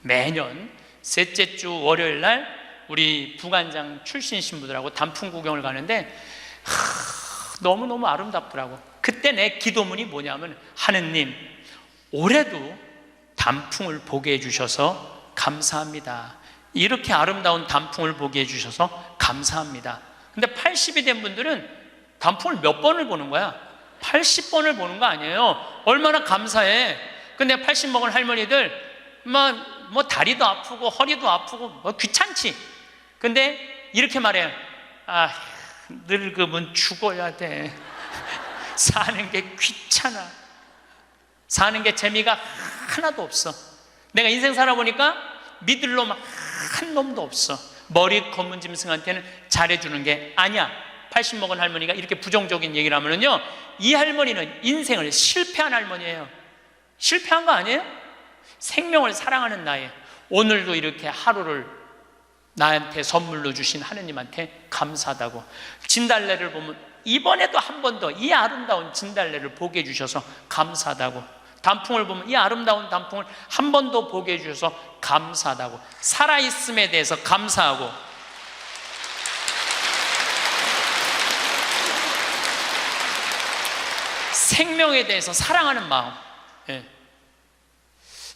매년 셋째 주 월요일 날 우리 부관장 출신 신부들하고 단풍 구경을 가는데 너무너무 아름답더라고. 그때 내 기도문이 뭐냐면, 하느님, 올해도 단풍을 보게 해주셔서 감사합니다. 이렇게 아름다운 단풍을 보게 해주셔서 감사합니다. 근데 80이 된 분들은 단풍을 몇 번을 보는 거야? 80번을 보는 거 아니에요. 얼마나 감사해. 근데 80 먹은 할머니들 뭐 다리도 아프고 허리도 아프고 뭐 귀찮지. 근데 이렇게 말해요. 아, 늙으면 죽어야 돼. 사는 게 귀찮아. 사는 게 재미가 하나도 없어. 내가 인생 살아보니까 믿을 놈 한 놈도 없어. 머리 검은 짐승한테는 잘해주는 게 아니야. 80 먹은 할머니가 이렇게 부정적인 얘기를 하면은요, 이 할머니는 인생을 실패한 할머니예요. 실패한 거 아니에요? 생명을 사랑하는 나이에 오늘도 이렇게 하루를 나한테 선물로 주신 하느님한테 감사하다고. 진달래를 보면 이번에도 한 번 더 이 아름다운 진달래를 보게 해주셔서 감사하다고. 단풍을 보면 이 아름다운 단풍을 한 번 더 보게 해주셔서 감사하다고. 살아있음에 대해서 감사하고, 생명에 대해서 사랑하는 마음.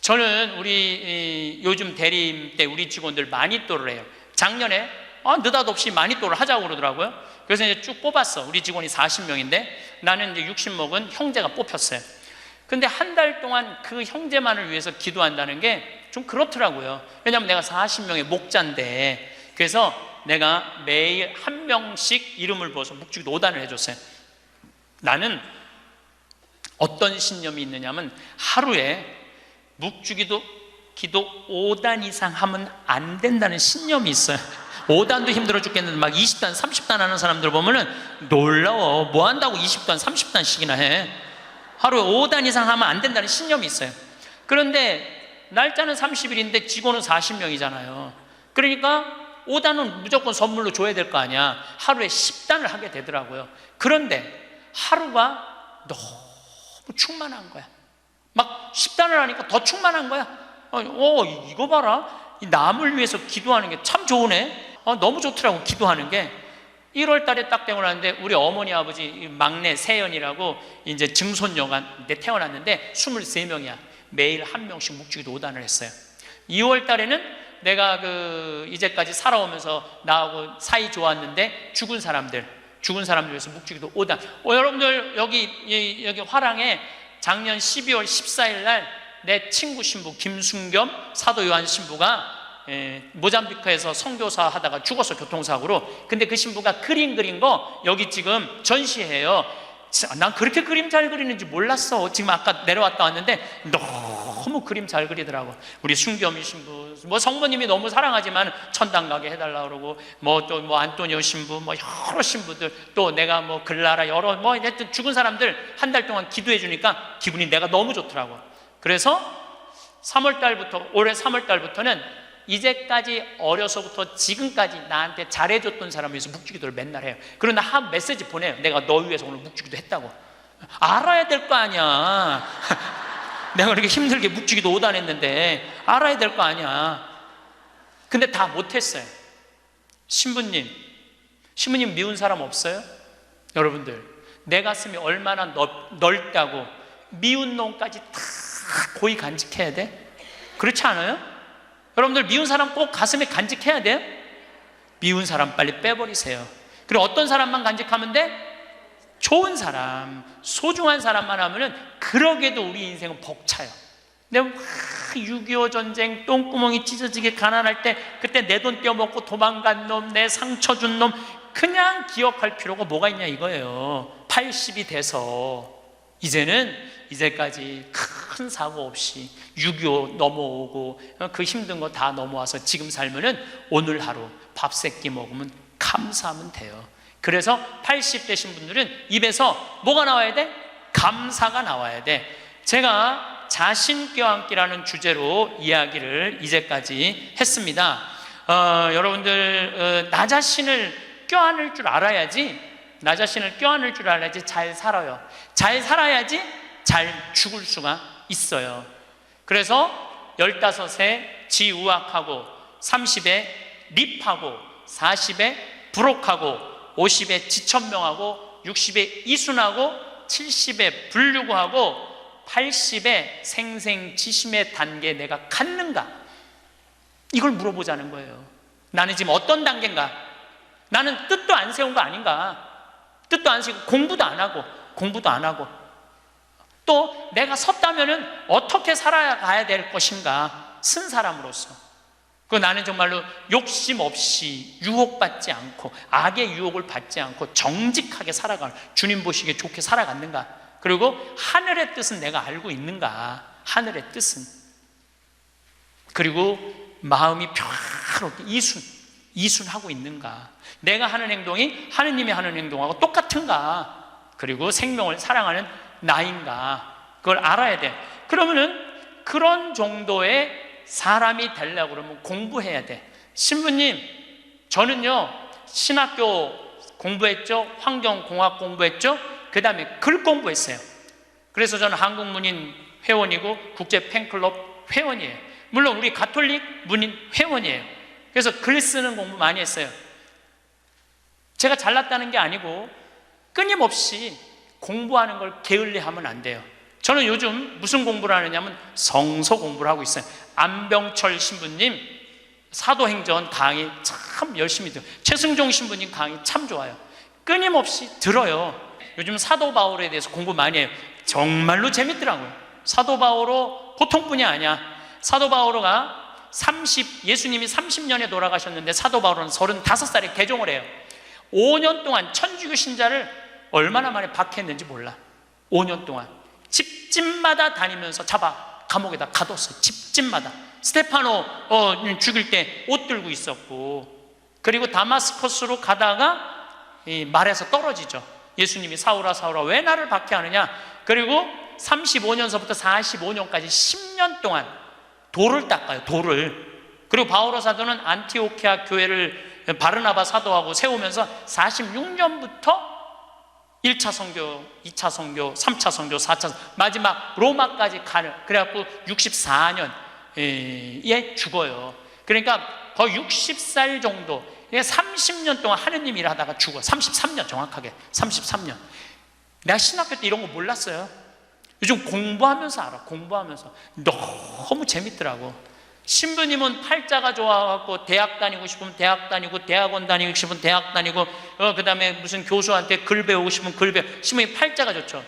저는 우리 요즘 대리임 때 우리 직원들 마니또를 해요. 작년에 느닷없이 마니또를 하자고 그러더라고요. 그래서 이제 쭉 뽑았어. 우리 직원이 40명인데 나는 이제 60 먹은 형제가 뽑혔어요. 근데 한 달 동안 그 형제만을 위해서 기도한다는 게 좀 그렇더라고요. 왜냐하면 내가 40명의 목자인데, 그래서 내가 매일 한 명씩 이름을 부어서 묵주기도 5단을 해줬어요. 나는 어떤 신념이 있느냐면, 하루에 묵주기도 기도 5단 이상 하면 안 된다는 신념이 있어요. 5단도 힘들어 죽겠는데 막 20단 30단 하는 사람들 보면은 놀라워. 뭐 한다고 20단 30단씩이나 해. 하루에 5단 이상 하면 안 된다는 신념이 있어요. 그런데 날짜는 30일인데 직원은 40명이잖아요 그러니까 5단은 무조건 선물로 줘야 될 거 아니야. 하루에 10단을 하게 되더라고요. 그런데 하루가 너무 충만한 거야. 막 10단을 하니까 더 충만한 거야. 이거 봐라. 이 남을 위해서 기도하는 게 참 좋으네. 너무 좋더라고, 기도하는 게. 1월 달에 딱 되고 나는데 우리 어머니 아버지 막내 세연이라고 이제 증손녀가 태어났는데 23명이야. 매일 한 명씩 묵주기도 5단을 했어요. 2월 달에는 내가 이제까지 살아오면서 나하고 사이 좋았는데 죽은 사람들 위해서 묵주기도 5단. 여러분들 여기 화랑에 작년 12월 14일 날 내 친구 신부 김순겸 사도 요한 신부가 모잠비크에서 선교사 하다가 죽었어, 교통사고로. 근데 그 신부가 그림 그린 거 여기 지금 전시해요. 난 그렇게 그림 잘 그리는지 몰랐어. 지금 아까 내려왔다 왔는데 너무 그림 잘 그리더라고. 우리 순겸이 신부, 성모님이 너무 사랑하지만 천당 가게 해달라 그러고, 또 안토니오 신부, 여러 신부들, 또 내가 글라라, 여러 하여튼 죽은 사람들 한 달 동안 기도해 주니까 기분이 내가 너무 좋더라고. 그래서 3월 달부터, 올해 3월 달부터는 이제까지 어려서부터 지금까지 나한테 잘해줬던 사람을 위해서 묵주기도를 맨날 해요. 그러나 한 메시지 보내요. 내가 너 위해서 오늘 묵주기도 했다고. 알아야 될 거 아니야. 내가 그렇게 힘들게 묵주기도 5단 했는데 알아야 될 거 아니야. 근데 다 못했어요. 신부님 미운 사람 없어요? 여러분들, 내 가슴이 얼마나 넓다고 미운 놈까지 다 고이 간직해야 돼? 그렇지 않아요? 여러분들, 미운 사람 꼭 가슴에 간직해야 돼요? 미운 사람 빨리 빼버리세요. 그리고 어떤 사람만 간직하면 돼? 좋은 사람, 소중한 사람만 하면은 그러게도 우리 인생은 벅차요. 근데 6.25 전쟁 똥구멍이 찢어지게 가난할 때 그때 내 돈 떼어먹고 도망간 놈, 내 상처 준 놈 그냥 기억할 필요가 뭐가 있냐 이거예요. 80이 돼서 이제까지 큰 사고 없이 6.25 넘어오고 그 힘든 거 다 넘어와서 지금 살면은 오늘 하루 밥 세끼 먹으면 감사하면 돼요. 그래서 80 되신 분들은 입에서 뭐가 나와야 돼? 감사가 나와야 돼. 제가 자신 껴안기라는 주제로 이야기를 이제까지 했습니다. 여러분들 나 자신을 껴안을 줄 알아야지, 나 자신을 껴안을 줄 알아야지 잘 살아요. 잘 살아야지 잘 죽을 수가 있어요. 그래서 15에 지우학하고, 30에 립하고, 40에 부록하고, 50에 지천명하고, 60에 이순하고, 70에 불류구하고, 80에 생생지심의 단계에 내가 갔는가? 이걸 물어보자는 거예요. 나는 지금 어떤 단계인가? 나는 뜻도 안 세운 거 아닌가? 뜻도 안 세우고 공부도 안 하고 또 내가 섰다면은 어떻게 살아가야 될 것인가? 쓴 사람으로서. 그 나는 정말로 욕심 없이 유혹받지 않고 악의 유혹을 받지 않고 정직하게 살아가는, 주님 보시기에 좋게 살아갔는가? 그리고 하늘의 뜻은 내가 알고 있는가? 하늘의 뜻은. 그리고 마음이 평화롭게 이순하고 있는가? 내가 하는 행동이 하느님이 하는 행동하고 똑같은가? 그리고 생명을 사랑하는 나인가? 그걸 알아야 돼. 그러면은 그런 정도의 사람이 되려고 그러면 공부해야 돼. 신부님, 저는요 신학교 공부했죠, 환경공학 공부했죠, 그 다음에 글 공부했어요. 그래서 저는 한국문인 회원이고 국제 팬클럽 회원이에요. 물론 우리 가톨릭 문인 회원이에요. 그래서 글 쓰는 공부 많이 했어요. 제가 잘났다는 게 아니고 끊임없이 공부하는 걸 게을리하면 안 돼요. 저는 요즘 무슨 공부를 하느냐면 성서 공부를 하고 있어요. 안병철 신부님 사도행전 강의 참 열심히 들어요. 최승종 신부님 강의 참 좋아요. 끊임없이 들어요. 요즘 사도 바울에 대해서 공부 많이 해요. 정말로 재밌더라고요. 사도 바오로 보통 분이 아니야. 사도 바오로가 예수님이 30년에 돌아가셨는데 사도 바오로는 35살에 개종을 해요. 5년 동안 천주교 신자를 얼마나 만에 박해했는지 몰라. 5년 동안 집집마다 다니면서 잡아 감옥에다 가뒀어요. 집집마다. 스테파노 죽일 때 옷 들고 있었고, 그리고 다마스커스로 가다가 이 말에서 떨어지죠. 예수님이 사울아 사울아 왜 나를 박해하느냐. 그리고 35년서부터 45년까지 10년 동안 돌을 닦아요. 돌을. 그리고 바오로 사도는 안티오키아 교회를 바르나바 사도하고 세우면서 46년부터 1차 선교, 2차 선교, 3차 선교, 4차 선교, 마지막 로마까지 가는, 그래갖고 64년에 죽어요. 그러니까 거의 60살 정도, 30년 동안 하느님 일하다가 죽어. 33년 정확하게 33년. 내가 신학교 때 이런 거 몰랐어요. 요즘 공부하면서 알아. 공부하면서 너무 재밌더라고. 신부님은 팔자가 좋아갖고 대학 다니고 싶으면 대학 다니고, 대학원 다니고 싶으면 대학 다니고, 그 다음에 무슨 교수한테 글 배우고 싶으면 글 배우고. 신부님 팔자가 좋죠.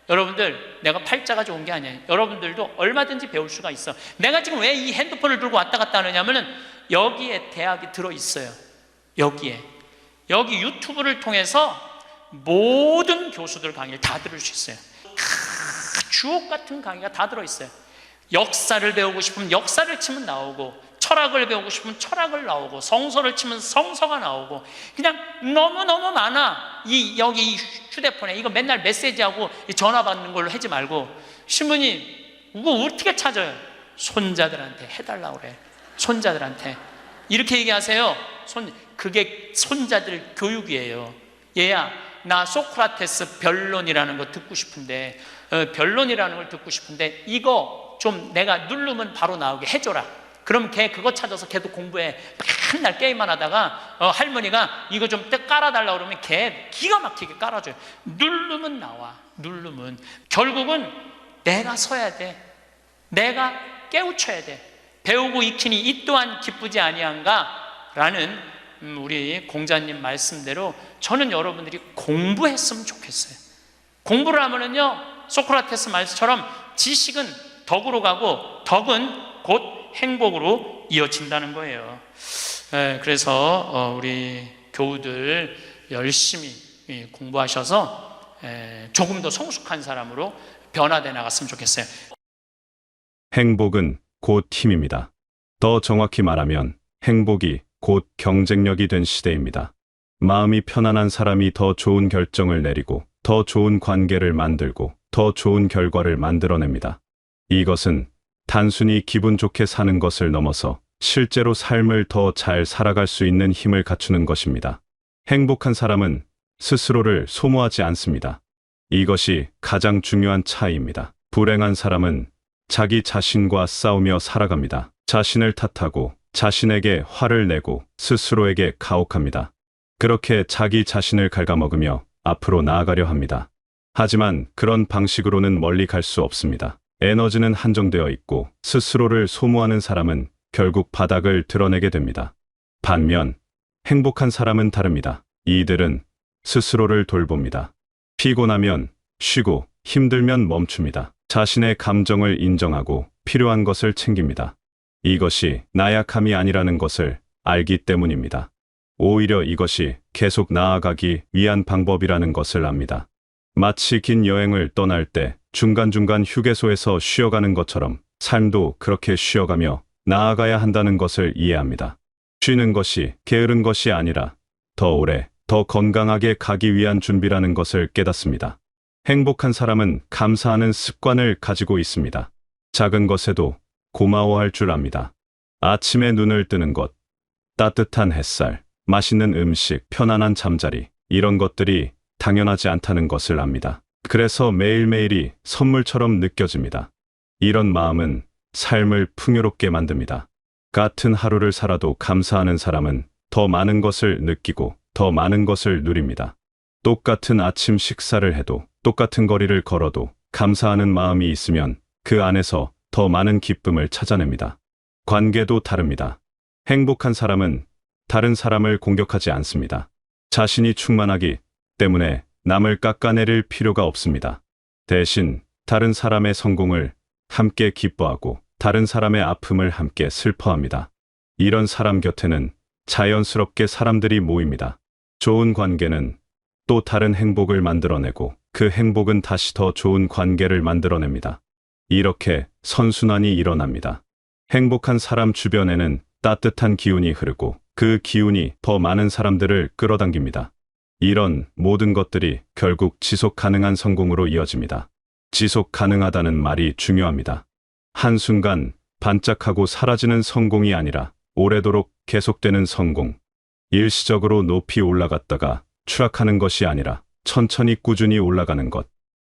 여러분들, 내가 팔자가 좋은 게 아니에요. 여러분들도 얼마든지 배울 수가 있어. 내가 지금 왜 이 핸드폰을 들고 왔다 갔다 하느냐면은 여기에 대학이 들어있어요. 여기 유튜브를 통해서 모든 교수들 강의를 다 들을 수 있어요. 주옥 같은 강의가 다 들어있어요. 역사를 배우고 싶으면 역사를 치면 나오고, 철학을 배우고 싶으면 철학을 나오고, 성서를 치면 성서가 나오고, 그냥 너무너무 많아. 여기 휴대폰에 이거 맨날 메시지하고 전화 받는 걸로 하지 말고, 신부님 이거 어떻게 찾아요? 손자들한테 해달라고 그래. 손자들한테 이렇게 얘기하세요. 그게 손자들 교육이에요. 얘야, 나 소크라테스 변론이라는 거 듣고 싶은데, 변론이라는 걸 듣고 싶은데 이거 좀 내가 누르면 바로 나오게 해줘라. 그럼 걔 그거 찾아서 걔도 공부해. 맨날 게임만 하다가 할머니가 이거 좀 깔아달라고 그러면 걔 기가 막히게 깔아줘요. 누르면 나와. 누르면. 결국은 내가 서야 돼. 내가 깨우쳐야 돼. 배우고 익히니 이 또한 기쁘지 아니한가? 라는 우리 공자님 말씀대로 저는 여러분들이 공부했으면 좋겠어요. 공부를 하면은요, 소크라테스 말씀처럼 지식은 덕으로 가고 덕은 곧 행복으로 이어진다는 거예요. 그래서 우리 교우들 열심히 공부하셔서 조금 더 성숙한 사람으로 변화돼 나갔으면 좋겠어요. 행복은 곧 힘입니다. 더 정확히 말하면 행복이 곧 경쟁력이 된 시대입니다. 마음이 편안한 사람이 더 좋은 결정을 내리고 더 좋은 관계를 만들고 더 좋은 결과를 만들어냅니다. 이것은 단순히 기분 좋게 사는 것을 넘어서 실제로 삶을 더 잘 살아갈 수 있는 힘을 갖추는 것입니다. 행복한 사람은 스스로를 소모하지 않습니다. 이것이 가장 중요한 차이입니다. 불행한 사람은 자기 자신과 싸우며 살아갑니다. 자신을 탓하고 자신에게 화를 내고 스스로에게 가혹합니다. 그렇게 자기 자신을 갉아먹으며 앞으로 나아가려 합니다. 하지만 그런 방식으로는 멀리 갈 수 없습니다. 에너지는 한정되어 있고 스스로를 소모하는 사람은 결국 바닥을 드러내게 됩니다. 반면 행복한 사람은 다릅니다. 이들은 스스로를 돌봅니다. 피곤하면 쉬고 힘들면 멈춥니다. 자신의 감정을 인정하고 필요한 것을 챙깁니다. 이것이 나약함이 아니라는 것을 알기 때문입니다. 오히려 이것이 계속 나아가기 위한 방법이라는 것을 압니다. 마치 긴 여행을 떠날 때 중간중간 휴게소에서 쉬어가는 것처럼 삶도 그렇게 쉬어가며 나아가야 한다는 것을 이해합니다. 쉬는 것이 게으른 것이 아니라 더 오래, 더 건강하게 가기 위한 준비라는 것을 깨닫습니다. 행복한 사람은 감사하는 습관을 가지고 있습니다. 작은 것에도 고마워할 줄 압니다. 아침에 눈을 뜨는 것, 따뜻한 햇살, 맛있는 음식, 편안한 잠자리, 이런 것들이 당연하지 않다는 것을 압니다. 그래서 매일매일이 선물처럼 느껴집니다. 이런 마음은 삶을 풍요롭게 만듭니다. 같은 하루를 살아도 감사하는 사람은 더 많은 것을 느끼고 더 많은 것을 누립니다. 똑같은 아침 식사를 해도 똑같은 거리를 걸어도 감사하는 마음이 있으면 그 안에서 더 많은 기쁨을 찾아냅니다. 관계도 다릅니다. 행복한 사람은 다른 사람을 공격하지 않습니다. 자신이 충만하기 때문에 남을 깎아내릴 필요가 없습니다. 대신 다른 사람의 성공을 함께 기뻐하고 다른 사람의 아픔을 함께 슬퍼합니다. 이런 사람 곁에는 자연스럽게 사람들이 모입니다. 좋은 관계는 또 다른 행복을 만들어내고 그 행복은 다시 더 좋은 관계를 만들어냅니다. 이렇게 선순환이 일어납니다. 행복한 사람 주변에는 따뜻한 기운이 흐르고 그 기운이 더 많은 사람들을 끌어당깁니다. 이런 모든 것들이 결국 지속 가능한 성공으로 이어집니다. 지속 가능하다는 말이 중요합니다. 한순간 반짝하고 사라지는 성공이 아니라 오래도록 계속되는 성공. 일시적으로 높이 올라갔다가 추락하는 것이 아니라 천천히 꾸준히 올라가는 것.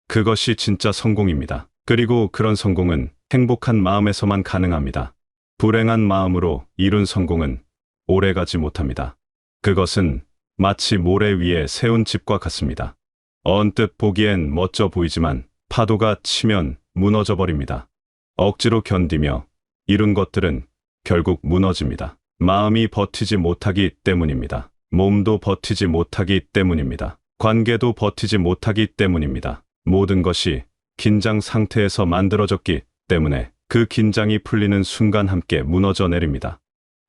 그것이 진짜 성공입니다. 그리고 그런 성공은 행복한 마음에서만 가능합니다. 불행한 마음으로 이룬 성공은 오래가지 못합니다. 그것은 마치 모래 위에 세운 집과 같습니다. 언뜻 보기엔 멋져 보이지만 파도가 치면 무너져 버립니다. 억지로 견디며 이룬 것들은 결국 무너집니다. 마음이 버티지 못하기 때문입니다. 몸도 버티지 못하기 때문입니다. 관계도 버티지 못하기 때문입니다. 모든 것이 긴장 상태에서 만들어졌기 때문에 그 긴장이 풀리는 순간 함께 무너져 내립니다.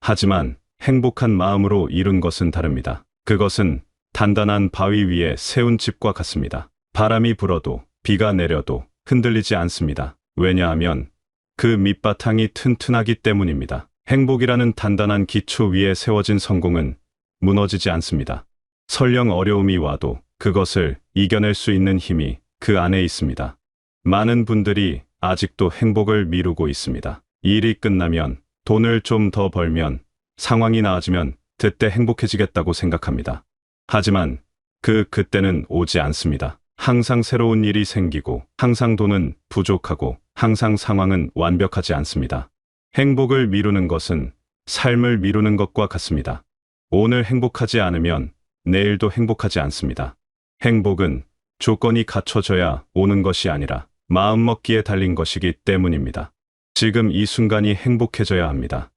하지만 행복한 마음으로 이룬 것은 다릅니다. 그것은 단단한 바위 위에 세운 집과 같습니다. 바람이 불어도 비가 내려도 흔들리지 않습니다. 왜냐하면 그 밑바탕이 튼튼하기 때문입니다. 행복이라는 단단한 기초 위에 세워진 성공은 무너지지 않습니다. 설령 어려움이 와도 그것을 이겨낼 수 있는 힘이 그 안에 있습니다. 많은 분들이 아직도 행복을 미루고 있습니다. 일이 끝나면, 돈을 좀 더 벌면, 상황이 나아지면 그때 행복해지겠다고 생각합니다. 하지만 그때는 오지 않습니다. 항상 새로운 일이 생기고 항상 돈은 부족하고 항상 상황은 완벽하지 않습니다. 행복을 미루는 것은 삶을 미루는 것과 같습니다. 오늘 행복하지 않으면 내일도 행복하지 않습니다. 행복은 조건이 갖춰져야 오는 것이 아니라 마음먹기에 달린 것이기 때문입니다. 지금 이 순간이 행복해져야 합니다.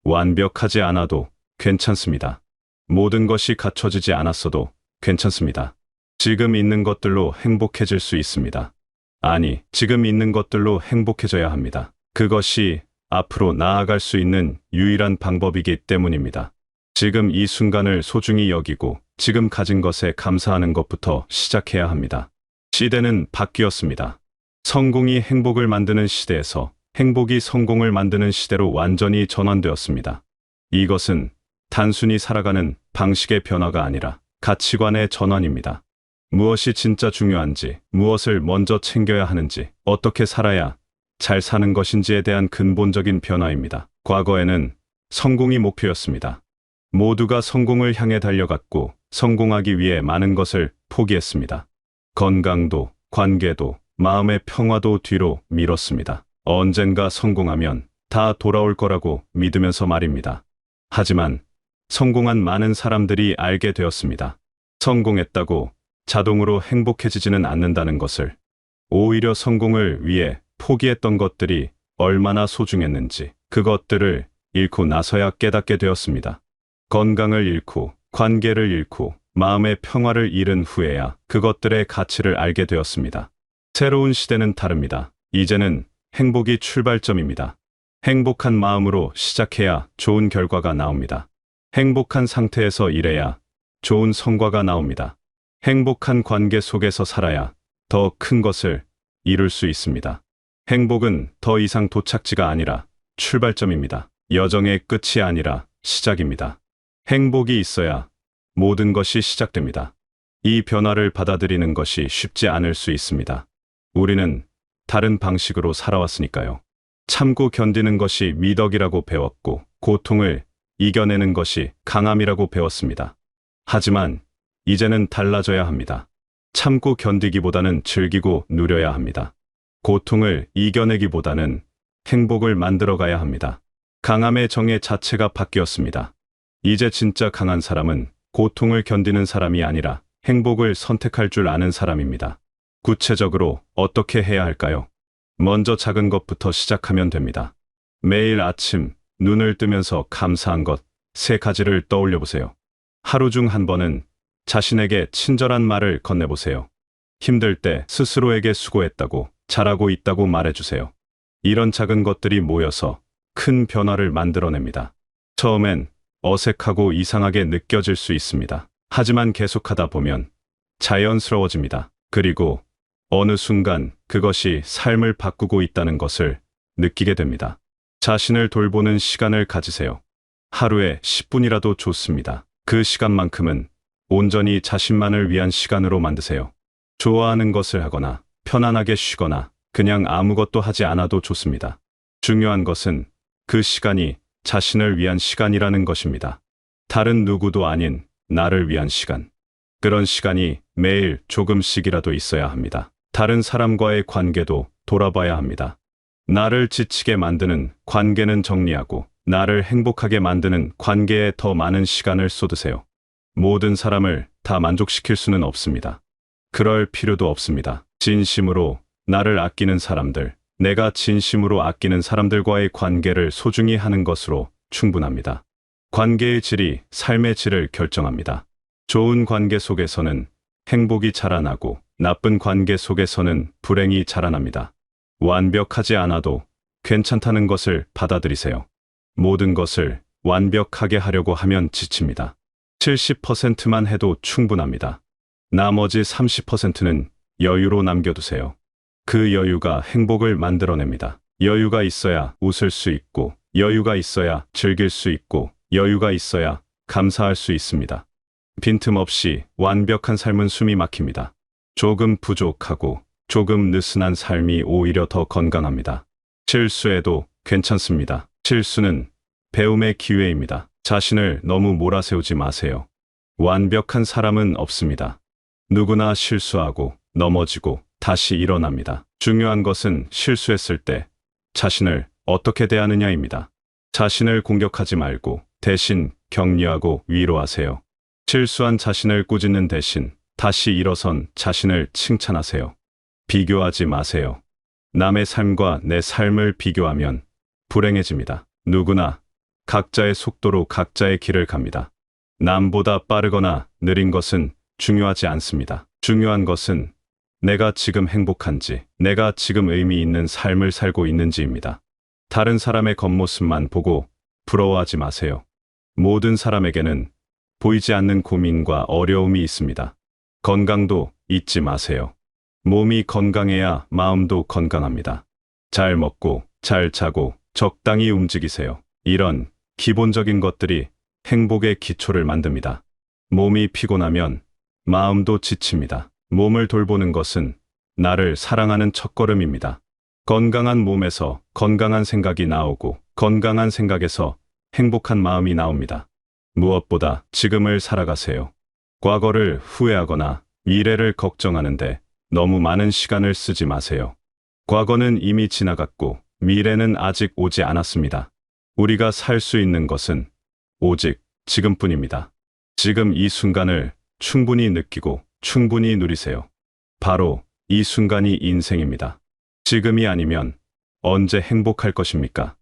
완벽하지 않아도 괜찮습니다. 모든 것이 갖춰지지 않았어도 괜찮습니다. 지금 있는 것들로 행복해질 수 있습니다. 아니, 지금 있는 것들로 행복해져야 합니다. 그것이 앞으로 나아갈 수 있는 유일한 방법이기 때문입니다. 지금 이 순간을 소중히 여기고 지금 가진 것에 감사하는 것부터 시작해야 합니다. 시대는 바뀌었습니다. 성공이 행복을 만드는 시대에서 행복이 성공을 만드는 시대로 완전히 전환되었습니다. 이것은 단순히 살아가는 방식의 변화가 아니라 가치관의 전환입니다. 무엇이 진짜 중요한지, 무엇을 먼저 챙겨야 하는지, 어떻게 살아야 잘 사는 것인지에 대한 근본적인 변화입니다. 과거에는 성공이 목표였습니다. 모두가 성공을 향해 달려갔고 성공하기 위해 많은 것을 포기했습니다. 건강도, 관계도, 마음의 평화도 뒤로 미뤘습니다. 언젠가 성공하면 다 돌아올 거라고 믿으면서 말입니다. 하지만 성공한 많은 사람들이 알게 되었습니다. 성공했다고 자동으로 행복해지지는 않는다는 것을. 오히려 성공을 위해 포기했던 것들이 얼마나 소중했는지 그것들을 잃고 나서야 깨닫게 되었습니다. 건강을 잃고 관계를 잃고 마음의 평화를 잃은 후에야 그것들의 가치를 알게 되었습니다. 새로운 시대는 다릅니다. 이제는 행복이 출발점입니다. 행복한 마음으로 시작해야 좋은 결과가 나옵니다. 행복한 상태에서 일해야 좋은 성과가 나옵니다. 행복한 관계 속에서 살아야 더 큰 것을 이룰 수 있습니다. 행복은 더 이상 도착지가 아니라 출발점입니다. 여정의 끝이 아니라 시작입니다. 행복이 있어야 모든 것이 시작됩니다. 이 변화를 받아들이는 것이 쉽지 않을 수 있습니다. 우리는 다른 방식으로 살아왔으니까요. 참고 견디는 것이 미덕이라고 배웠고 고통을 이겨내는 것이 강함이라고 배웠습니다. 하지만 이제는 달라져야 합니다. 참고 견디기보다는 즐기고 누려야 합니다. 고통을 이겨내기보다는 행복을 만들어가야 합니다. 강함의 정의 자체가 바뀌었습니다. 이제 진짜 강한 사람은 고통을 견디는 사람이 아니라 행복을 선택할 줄 아는 사람입니다. 구체적으로 어떻게 해야 할까요? 먼저 작은 것부터 시작하면 됩니다. 매일 아침 눈을 뜨면서 감사한 것 3가지를 떠올려 보세요. 하루 중 한 번은 자신에게 친절한 말을 건네보세요. 힘들 때 스스로에게 수고했다고, 잘하고 있다고 말해주세요. 이런 작은 것들이 모여서 큰 변화를 만들어냅니다. 처음엔 어색하고 이상하게 느껴질 수 있습니다. 하지만 계속하다 보면 자연스러워집니다. 그리고 어느 순간 그것이 삶을 바꾸고 있다는 것을 느끼게 됩니다. 자신을 돌보는 시간을 가지세요. 하루에 10분이라도 좋습니다. 그 시간만큼은 온전히 자신만을 위한 시간으로 만드세요. 좋아하는 것을 하거나 편안하게 쉬거나 그냥 아무것도 하지 않아도 좋습니다. 중요한 것은 그 시간이 자신을 위한 시간이라는 것입니다. 다른 누구도 아닌 나를 위한 시간. 그런 시간이 매일 조금씩이라도 있어야 합니다. 다른 사람과의 관계도 돌아봐야 합니다. 나를 지치게 만드는 관계는 정리하고 나를 행복하게 만드는 관계에 더 많은 시간을 쏟으세요. 모든 사람을 다 만족시킬 수는 없습니다. 그럴 필요도 없습니다. 진심으로 나를 아끼는 사람들, 내가 진심으로 아끼는 사람들과의 관계를 소중히 하는 것으로 충분합니다. 관계의 질이 삶의 질을 결정합니다. 좋은 관계 속에서는 행복이 자라나고 나쁜 관계 속에서는 불행이 자라납니다. 완벽하지 않아도 괜찮다는 것을 받아들이세요. 모든 것을 완벽하게 하려고 하면 지칩니다. 70%만 해도 충분합니다. 나머지 30%는 여유로 남겨두세요. 그 여유가 행복을 만들어냅니다. 여유가 있어야 웃을 수 있고, 여유가 있어야 즐길 수 있고, 여유가 있어야 감사할 수 있습니다. 빈틈없이 완벽한 삶은 숨이 막힙니다. 조금 부족하고 조금 느슨한 삶이 오히려 더 건강합니다. 실수해도 괜찮습니다. 실수는 배움의 기회입니다. 자신을 너무 몰아세우지 마세요. 완벽한 사람은 없습니다. 누구나 실수하고 넘어지고 다시 일어납니다. 중요한 것은 실수했을 때 자신을 어떻게 대하느냐입니다. 자신을 공격하지 말고 대신 격려하고 위로하세요. 실수한 자신을 꾸짖는 대신 다시 일어선 자신을 칭찬하세요. 비교하지 마세요. 남의 삶과 내 삶을 비교하면 불행해집니다. 누구나 각자의 속도로 각자의 길을 갑니다. 남보다 빠르거나 느린 것은 중요하지 않습니다. 중요한 것은 내가 지금 행복한지, 내가 지금 의미 있는 삶을 살고 있는지입니다. 다른 사람의 겉모습만 보고 부러워하지 마세요. 모든 사람에게는 보이지 않는 고민과 어려움이 있습니다. 건강도 잊지 마세요. 몸이 건강해야 마음도 건강합니다. 잘 먹고, 잘 자고, 적당히 움직이세요. 이런 기본적인 것들이 행복의 기초를 만듭니다. 몸이 피곤하면 마음도 지칩니다. 몸을 돌보는 것은 나를 사랑하는 첫걸음입니다. 건강한 몸에서 건강한 생각이 나오고 건강한 생각에서 행복한 마음이 나옵니다. 무엇보다 지금을 살아가세요. 과거를 후회하거나 미래를 걱정하는데 너무 많은 시간을 쓰지 마세요. 과거는 이미 지나갔고 미래는 아직 오지 않았습니다. 우리가 살 수 있는 것은 오직 지금뿐입니다. 지금 이 순간을 충분히 느끼고 충분히 누리세요. 바로 이 순간이 인생입니다. 지금이 아니면 언제 행복할 것입니까?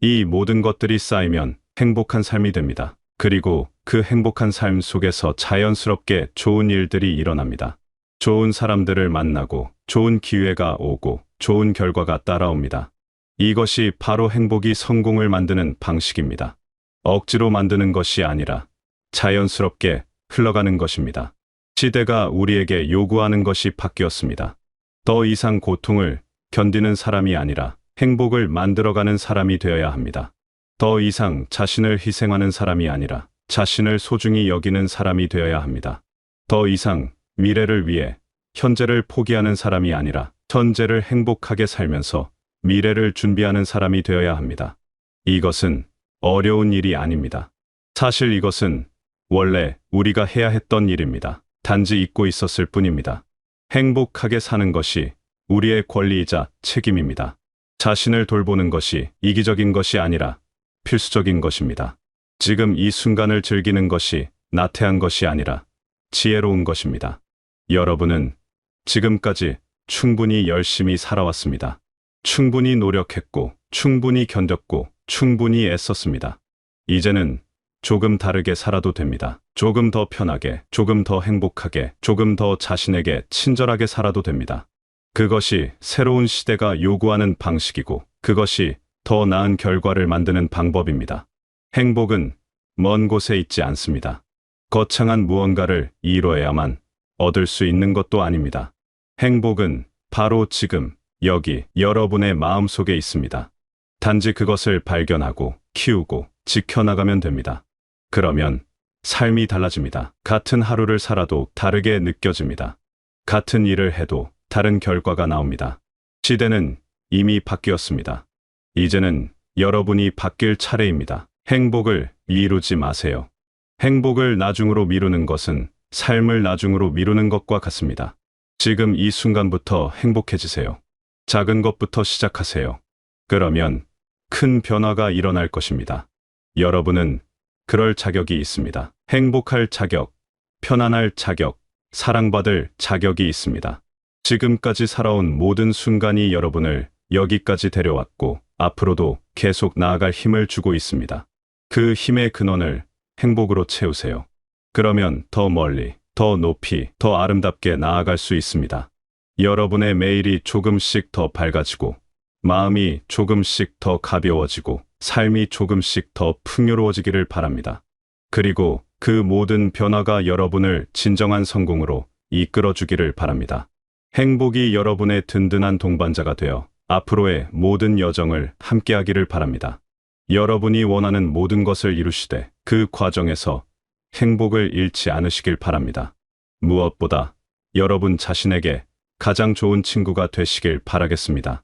이 모든 것들이 쌓이면 행복한 삶이 됩니다. 그리고 그 행복한 삶 속에서 자연스럽게 좋은 일들이 일어납니다. 좋은 사람들을 만나고 좋은 기회가 오고 좋은 결과가 따라옵니다. 이것이 바로 행복이 성공을 만드는 방식입니다. 억지로 만드는 것이 아니라 자연스럽게 흘러가는 것입니다. 시대가 우리에게 요구하는 것이 바뀌었습니다. 더 이상 고통을 견디는 사람이 아니라 행복을 만들어가는 사람이 되어야 합니다. 더 이상 자신을 희생하는 사람이 아니라 자신을 소중히 여기는 사람이 되어야 합니다. 더 이상 미래를 위해 현재를 포기하는 사람이 아니라 현재를 행복하게 살면서 미래를 준비하는 사람이 되어야 합니다. 이것은 어려운 일이 아닙니다. 사실 이것은 원래 우리가 해야 했던 일입니다. 단지 잊고 있었을 뿐입니다. 행복하게 사는 것이 우리의 권리이자 책임입니다. 자신을 돌보는 것이 이기적인 것이 아니라 필수적인 것입니다. 지금 이 순간을 즐기는 것이 나태한 것이 아니라 지혜로운 것입니다. 여러분은 지금까지 충분히 열심히 살아왔습니다. 충분히 노력했고, 충분히 견뎠고, 충분히 애썼습니다. 이제는 조금 다르게 살아도 됩니다. 조금 더 편하게, 조금 더 행복하게, 조금 더 자신에게 친절하게 살아도 됩니다. 그것이 새로운 시대가 요구하는 방식이고, 그것이 더 나은 결과를 만드는 방법입니다. 행복은 먼 곳에 있지 않습니다. 거창한 무언가를 이뤄야만 얻을 수 있는 것도 아닙니다. 행복은 바로 지금, 여기, 여러분의 마음속에 있습니다. 단지 그것을 발견하고, 키우고, 지켜나가면 됩니다. 그러면 삶이 달라집니다. 같은 하루를 살아도 다르게 느껴집니다. 같은 일을 해도 다른 결과가 나옵니다. 시대는 이미 바뀌었습니다. 이제는 여러분이 바뀔 차례입니다. 행복을 미루지 마세요. 행복을 나중으로 미루는 것은 삶을 나중으로 미루는 것과 같습니다. 지금 이 순간부터 행복해지세요. 작은 것부터 시작하세요. 그러면 큰 변화가 일어날 것입니다. 여러분은 그럴 자격이 있습니다. 행복할 자격, 편안할 자격, 사랑받을 자격이 있습니다. 지금까지 살아온 모든 순간이 여러분을 여기까지 데려왔고 앞으로도 계속 나아갈 힘을 주고 있습니다. 그 힘의 근원을 행복으로 채우세요. 그러면 더 멀리, 더 높이, 더 아름답게 나아갈 수 있습니다. 여러분의 매일이 조금씩 더 밝아지고 마음이 조금씩 더 가벼워지고 삶이 조금씩 더 풍요로워지기를 바랍니다. 그리고 그 모든 변화가 여러분을 진정한 성공으로 이끌어주기를 바랍니다. 행복이 여러분의 든든한 동반자가 되어 앞으로의 모든 여정을 함께하기를 바랍니다. 여러분이 원하는 모든 것을 이루시되 그 과정에서 행복을 잃지 않으시길 바랍니다. 무엇보다 여러분 자신에게 가장 좋은 친구가 되시길 바라겠습니다.